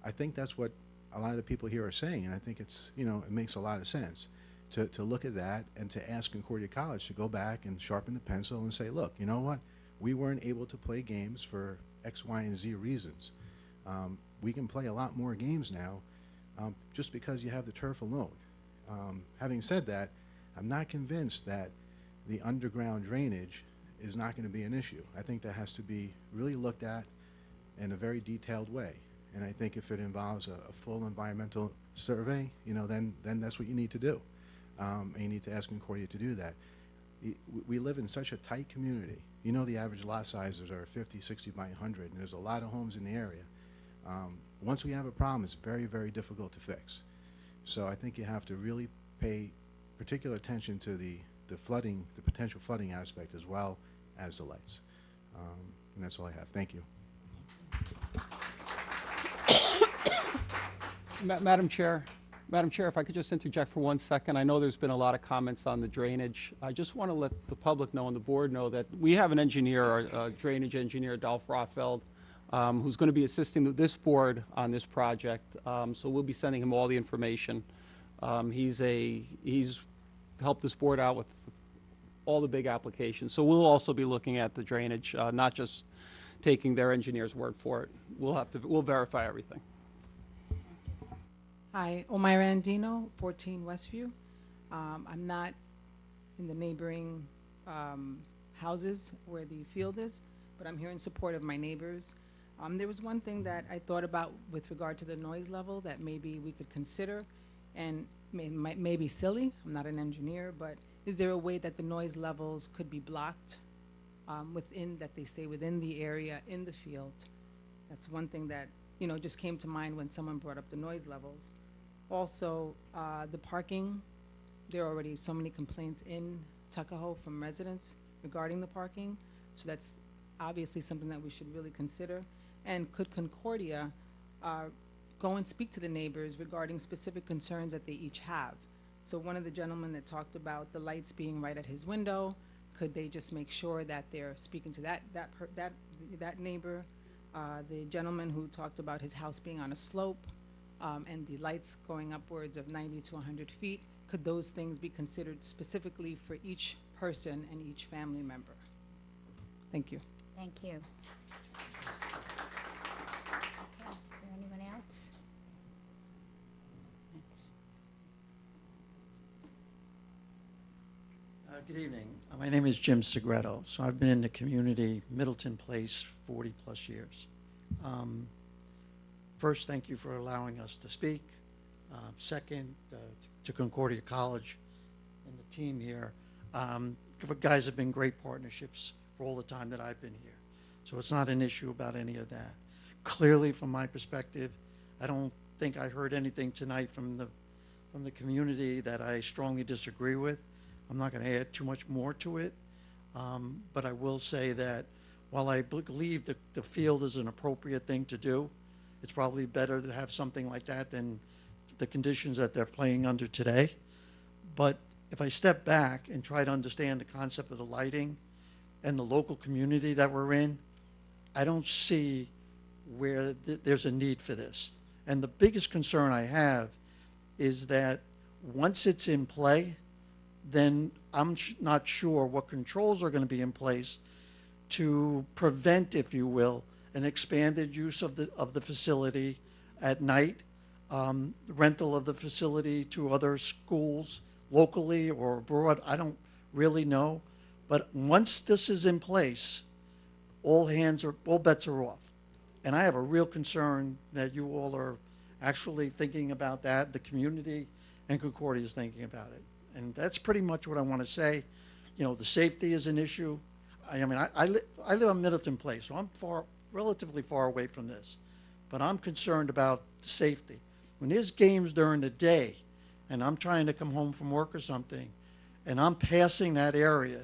I think that's what a lot of the people here are saying, and I think it's, it makes a lot of sense to look at that and to ask Concordia College to go back and sharpen the pencil and say, look, you know what? We weren't able to play games for X, Y, and Z reasons. We can play a lot more games now just because you have the turf alone. Having said that, I'm not convinced that the underground drainage is not going to be an issue. I think that has to be really looked at in a very detailed way. And I think if it involves a full environmental survey, then that's what you need to do. And you need to ask Concordia to do that. We live in such a tight community. The average lot sizes are 50, 60 by 100, and there's a lot of homes in the area. Once we have a problem, it's very, very difficult to fix. So I think you have to really pay particular attention to the flooding, the potential flooding aspect, as well as the lights. And that's all I have. Thank you. Madam Chair, if I could just interject for 1 second. I know there's been a lot of comments on the drainage. I just want to let the public know and the board know that we have an engineer, a drainage engineer, Dolph Rothfeld, who's going to be assisting this board on this project. So we'll be sending him all the information. He's helped this board out with all the big applications. So we'll also be looking at the drainage, not just taking their engineer's word for it. We'll verify everything. Hi, Omaira Andino, 14 Westview. I'm not in the neighboring houses where the field is, but I'm here in support of my neighbors. There was one thing that I thought about with regard to the noise level that maybe we could consider, and may be silly, I'm not an engineer, but is there a way that the noise levels could be blocked that they stay within the area in the field? That's one thing that, just came to mind when someone brought up the noise levels. Also, the parking, there are already so many complaints in Tuckahoe from residents regarding the parking, so that's obviously something that we should really consider. And could Concordia go and speak to the neighbors regarding specific concerns that they each have? So one of the gentlemen that talked about the lights being right at his window, could they just make sure that they're speaking to that neighbor? The gentleman who talked about his house being on a slope, and the lights going upwards of 90 to 100 feet, could those things be considered specifically for each person and each family member? Thank you. Thank you. Okay, is there anyone else? Good evening. My name is Jim Segretto. So I've been in the community, Middleton Place, 40 plus years. First, thank you for allowing us to speak. Second, to Concordia College and the team here. You guys have been great partnerships for all the time that I've been here. So it's not an issue about any of that. Clearly, from my perspective, I don't think I heard anything tonight from the community that I strongly disagree with. I'm not going to add too much more to it, but I will say that while I believe that the field is an appropriate thing to do, it's probably better to have something like that than the conditions that they're playing under today. But if I step back and try to understand the concept of the lighting and the local community that we're in, I don't see where there's a need for this. And the biggest concern I have is that once it's in play, then I'm not sure what controls are going to be in place to prevent, if you will, an expanded use of the facility at night, rental of the facility to other schools locally or abroad. I don't really know. But once this is in place, all bets are off. And I have a real concern that you all are actually thinking about that, the community and Concordia is thinking about it. And that's pretty much what I want to say. The safety is an issue. I live on Middleton Place, so I'm relatively far away from this. But I'm concerned about the safety. When there's games during the day, and I'm trying to come home from work or something, and I'm passing that area,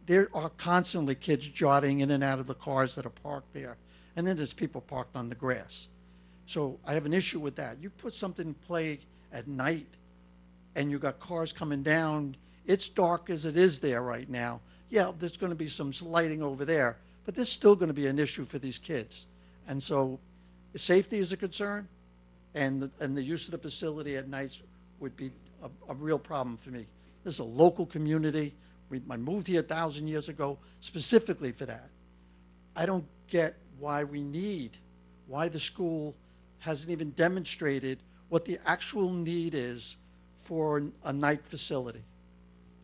there are constantly kids jotting in and out of the cars that are parked there. And then there's people parked on the grass. So I have an issue with that. You put something in play at night, and you got cars coming down, it's dark as it is there right now. Yeah, there's going to be some lighting over there, but there's still going to be an issue for these kids. And so safety is a concern, and the use of the facility at nights would be a real problem for me. This is a local community. I moved here 1,000 years ago specifically for that. I don't get why the school hasn't even demonstrated what the actual need is for a night facility.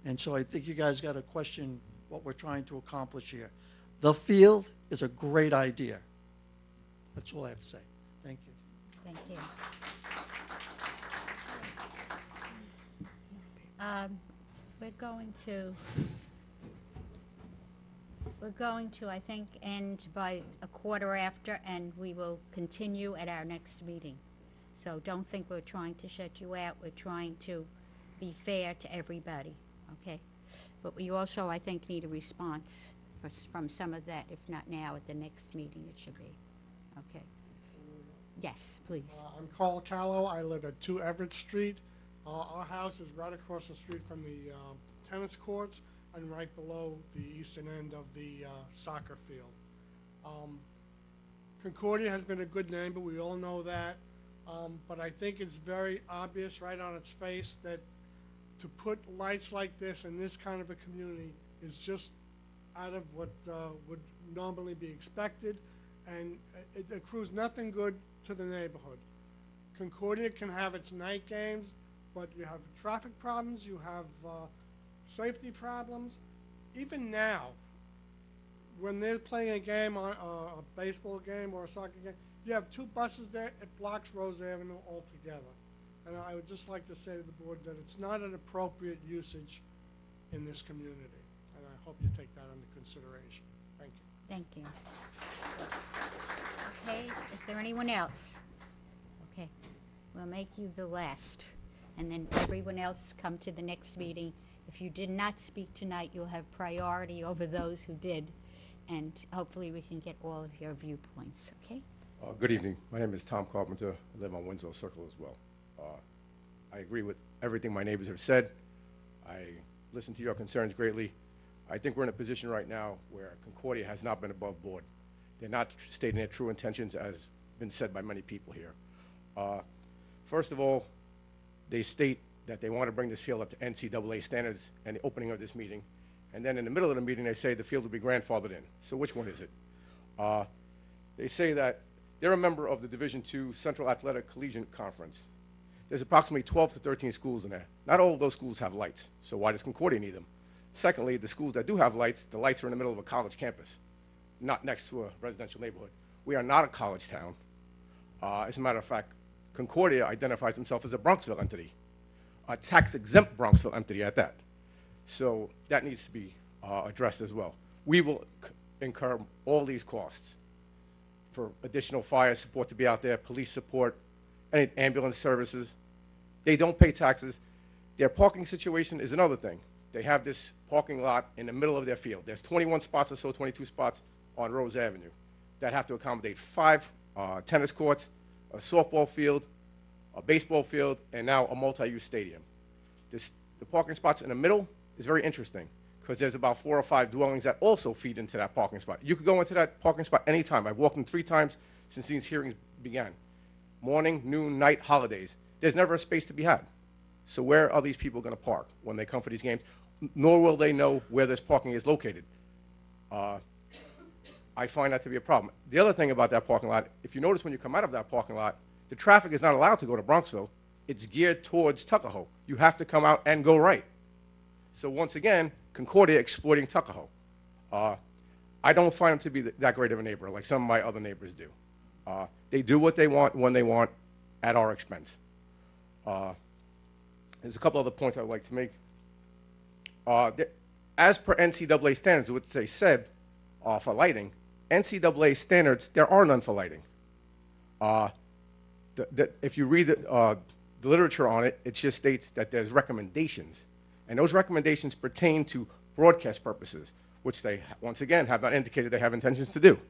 And so I think you guys got to question what we're trying to accomplish here. The field is a great idea. That's all I have to say. Thank you. Thank you. We're going to, I think, end by a quarter after, and we will continue at our next meeting. So don't think we're trying to shut you out. We're trying to be fair to everybody, okay? But we also, I think, need a response from some of that. If not now, at the next meeting it should be. Okay. Yes, please. I'm Carl Callow. I live at 2 Everett Street. Our house is right across the street from the tennis courts and right below the eastern end of the soccer field. Concordia has been a good neighbor, we all know that, but I think it's very obvious right on its face that to put lights like this in this kind of a community is just out of what would normally be expected, and it accrues nothing good to the neighborhood. Concordia can have its night games, but you have traffic problems, you have safety problems. Even now, when they're playing a game, a baseball game or a soccer game, you have 2 buses there, it blocks Rose Avenue altogether. And I would just like to say to the board that it's not an appropriate usage in this community. And I hope you take that under consideration. Thank you. Thank you. Okay, is there anyone else? Okay, we'll make you the last, and then everyone else come to the next meeting. If you did not speak tonight, you'll have priority over those who did, and hopefully we can get all of your viewpoints, okay? Good evening. My name is Tom Carpenter. I live on Winslow Circle as well. I agree with everything my neighbors have said. I listen to your concerns greatly. I think we're in a position right now where Concordia has not been above board. They're not stating their true intentions, as been said by many people here. First of all, they state that they want to bring this field up to NCAA standards and the opening of this meeting. And then in the middle of the meeting, they say the field will be grandfathered in. So which one is it? They say that they're a member of the Division II Central Athletic Collegiate Conference. There's approximately 12 to 13 schools in there. Not all of those schools have lights, so why does Concordia need them? Secondly, the schools that do have lights, the lights are in the middle of a college campus, not next to a residential neighborhood. We are not a college town. As a matter of fact, Concordia identifies themselves as a Bronxville entity, a tax-exempt Bronxville entity at that. So that needs to be addressed as well. We will incur all these costs for additional fire support to be out there, police support, any ambulance services. They don't pay taxes. Their parking situation is another thing. They have this parking lot in the middle of their field. There's 21 spots or so, 22 spots on Rose Avenue that have to accommodate 5 tennis courts, a softball field, a baseball field, and now a multi-use stadium. The parking spots in the middle is very interesting because there's about 4 or 5 dwellings that also feed into that parking spot. You could go into that parking spot anytime. I've walked in 3 times since these hearings began. Morning, noon, night, holidays. There's never a space to be had. So where are these people going to park when they come for these games? Nor will they know where this parking is located. I find that to be a problem. The other thing about that parking lot, if you notice when you come out of that parking lot, the traffic is not allowed to go to Bronxville. It's geared towards Tuckahoe. You have to come out and go right. So once again, Concordia exploiting Tuckahoe. I don't find them to be that great of a neighbor like some of my other neighbors do. They do what they want when they want at our expense. There's a couple other points I would like to make. As per NCAA standards, which they said for lighting, NCAA standards, there are none for lighting. If you read the literature on it, it just states that there's recommendations. And those recommendations pertain to broadcast purposes, which they, once again, have not indicated they have intentions to do.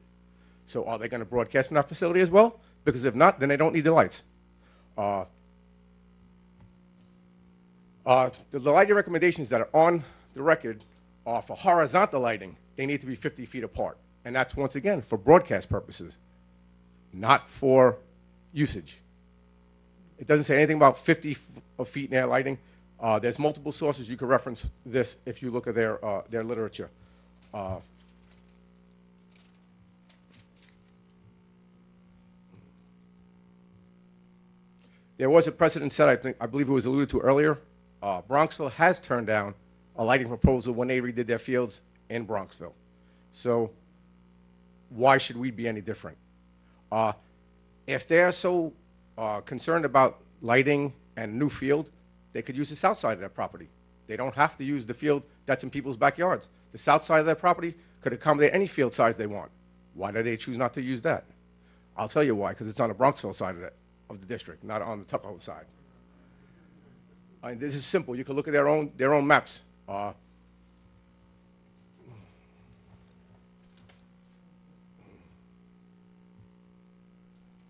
So are they going to broadcast from that facility as well? Because if not, then they don't need the lights. The lighting recommendations that are on the record are for horizontal lighting. They need to be 50 feet apart. And that's, once again, for broadcast purposes, not for usage. It doesn't say anything about 50 feet in air lighting. There's multiple sources you can reference this if you look at their literature. There was a precedent set, I believe it was alluded to earlier. Bronxville has turned down a lighting proposal when they redid their fields in Bronxville. So why should we be any different? If they're so concerned about lighting and new field, they could use the south side of their property. They don't have to use the field that's in people's backyards. The south side of their property could accommodate any field size they want. Why do they choose not to use that? I'll tell you why, because it's on the Bronxville side of the district, not on the Tuckahoe side. I mean, this is simple. You can look at their own maps.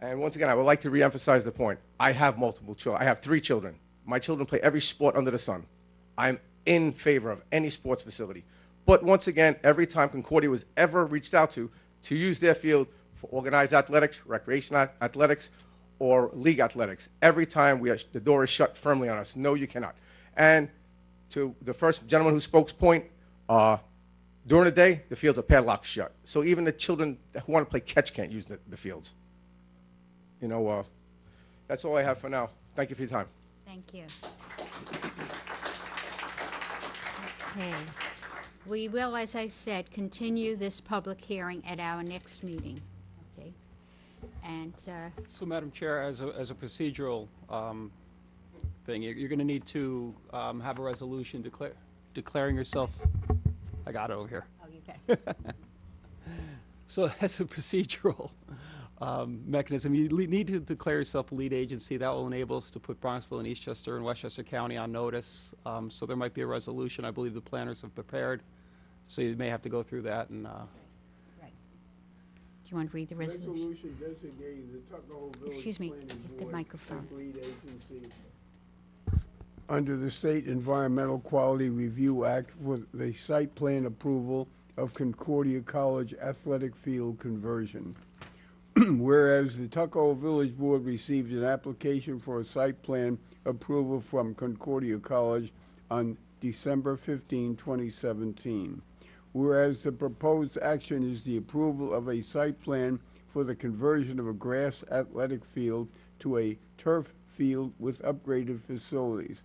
And once again, I would like to reemphasize the point. I have multiple children. I have 3 children. My children play every sport under the sun. I'm in favor of any sports facility. But once again, every time Concordia was ever reached out to use their field for organized athletics, recreation athletics, or league athletics, every time the door is shut firmly on us. No, you cannot. And to the first gentleman who spoke's point, during the day, the fields are padlocked shut. So even the children who want to play catch can't use the fields. You know, that's all I have for now. Thank you for your time. Thank you. Okay. We will, as I said, continue this public hearing at our next meeting. Okay. And So, Madam Chair, as a procedural thing, you're going to need to have a resolution declaring yourself. I got it over here. oh, you can. So, as a procedural mechanism, you need to declare yourself a lead agency. That will enable us to put Bronxville and Eastchester and Westchester County on notice. So there might be a resolution. I believe the planners have prepared. So you may have to go through that and. Right. Do you want to read the resolution? Resolution designating the Tuckahoe Village Excuse me, Planning get the Board microphone. as lead agency under the State Environmental Quality Review Act for the site plan approval of Concordia College athletic field conversion. Whereas the Tuckahoe Village Board received an application for a site plan approval from Concordia College on December 15, 2017. Whereas the proposed action is the approval of a site plan for the conversion of a grass athletic field to a turf field with upgraded facilities.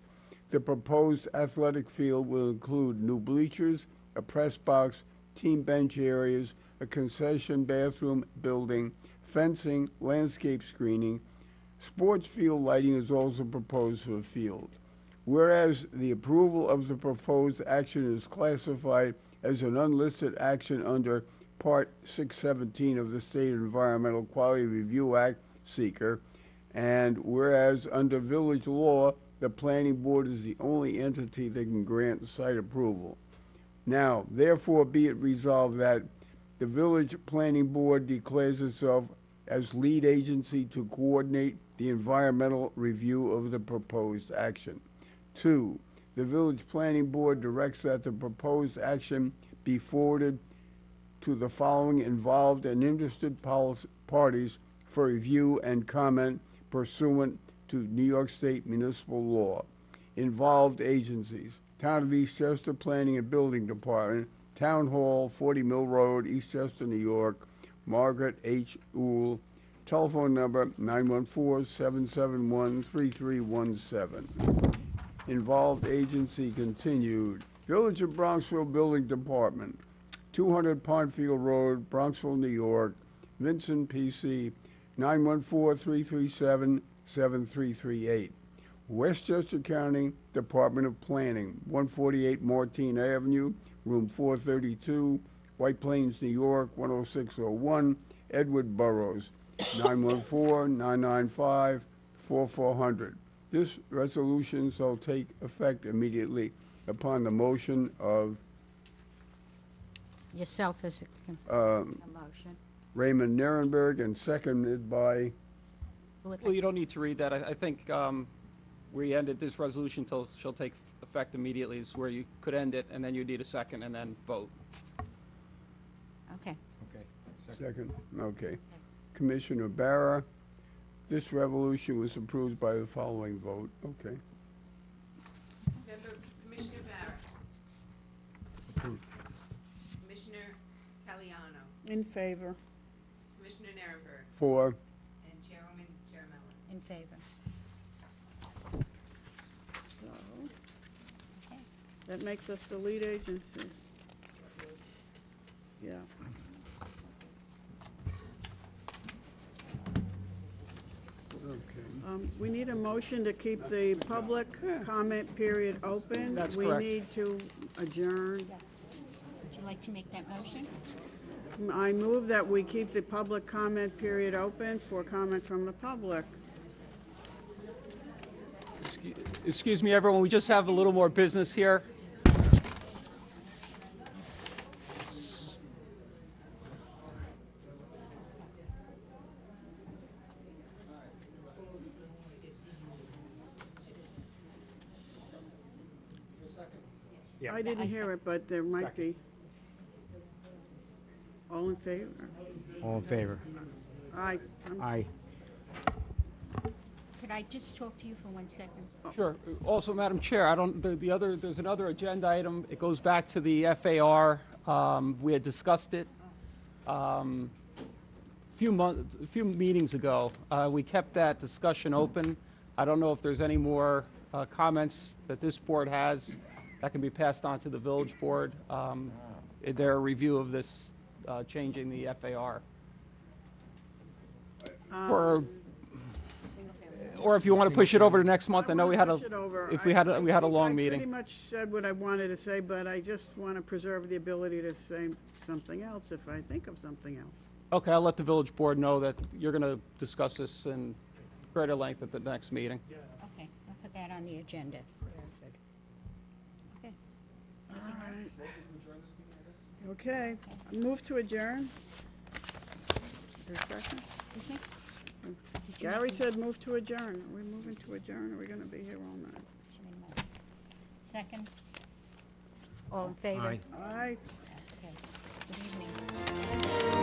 The proposed athletic field will include new bleachers, a press box, team bench areas, a concession bathroom building, fencing, landscape screening. Sports field lighting is also proposed for the field. Whereas the approval of the proposed action is classified as an unlisted action under Part 617 of the State Environmental Quality Review Act, seeker, and whereas under village law, the planning board is the only entity that can grant site approval. Now, therefore, be it resolved that the village planning board declares itself as lead agency to coordinate the environmental review of the proposed action. 2, the village planning board directs that the proposed action be forwarded to the following involved and interested parties for review and comment pursuant to New York State municipal law. Involved agencies: Town of Eastchester Planning and Building Department, Town Hall, 40 Mill Road, Eastchester, New York, Margaret H. Uhl, telephone number 914-771-3317. Involved agency continued. Village of Bronxville Building Department, 200 Pondfield Road, Bronxville, New York, Vincent P.C., 914-337-7338. Westchester County Department of Planning, 148 Martine Avenue, room 432, White Plains, New York, 10601, Edward Burroughs, 914-995-4400. This resolution shall take effect immediately upon the motion of Yourself as a motion. Raymond Nierenberg and seconded by, Well, you don't need to read that. I think we ended this resolution till shall take effect immediately is where you could end it, and then you need a second and then vote. Okay. okay, second, okay. Commissioner Barra, this resolution was approved by the following vote, okay. Member Commissioner Barrett. Approved. Commissioner Caliano. In favor. Commissioner Nierenberg. For, And Chairwoman Jaramillo. In favor. That makes us the lead agency. Yeah. Okay. We need a motion to keep the public comment period open. That's We correct. need to adjourn. Would you like to make that motion? I move that we keep the public comment period open for comment from the public. Excuse me, everyone, we just have a little more business here. Yeah. I didn't hear it, but there might be. All in favor? All in favor? Aye. Aye. Could I just talk to you for 1 second? Sure. Also, Madam Chair, I don't, there's another agenda item. It goes back to the FAR. We had discussed it a few meetings ago. We kept that discussion open. I don't know if there's any more comments that this board has that can be passed on to the village board. In their review of this, changing the FAR. Or if you want to push it over to next month, I know we had Push it over. we had a I long think I meeting. pretty much said what I wanted to say, but I just want to preserve the ability to say something else if I think of something else. Okay, I'll let the village board know that you're going to discuss this in greater length at the next meeting. Okay, I'll put that on the agenda. Okay. Okay, move to adjourn. Is there a second? Excuse me? Gary said move to adjourn. Are we moving to adjourn, or are we gonna be here all night? Second? All in favor? Aye. Aye. Okay. Good evening.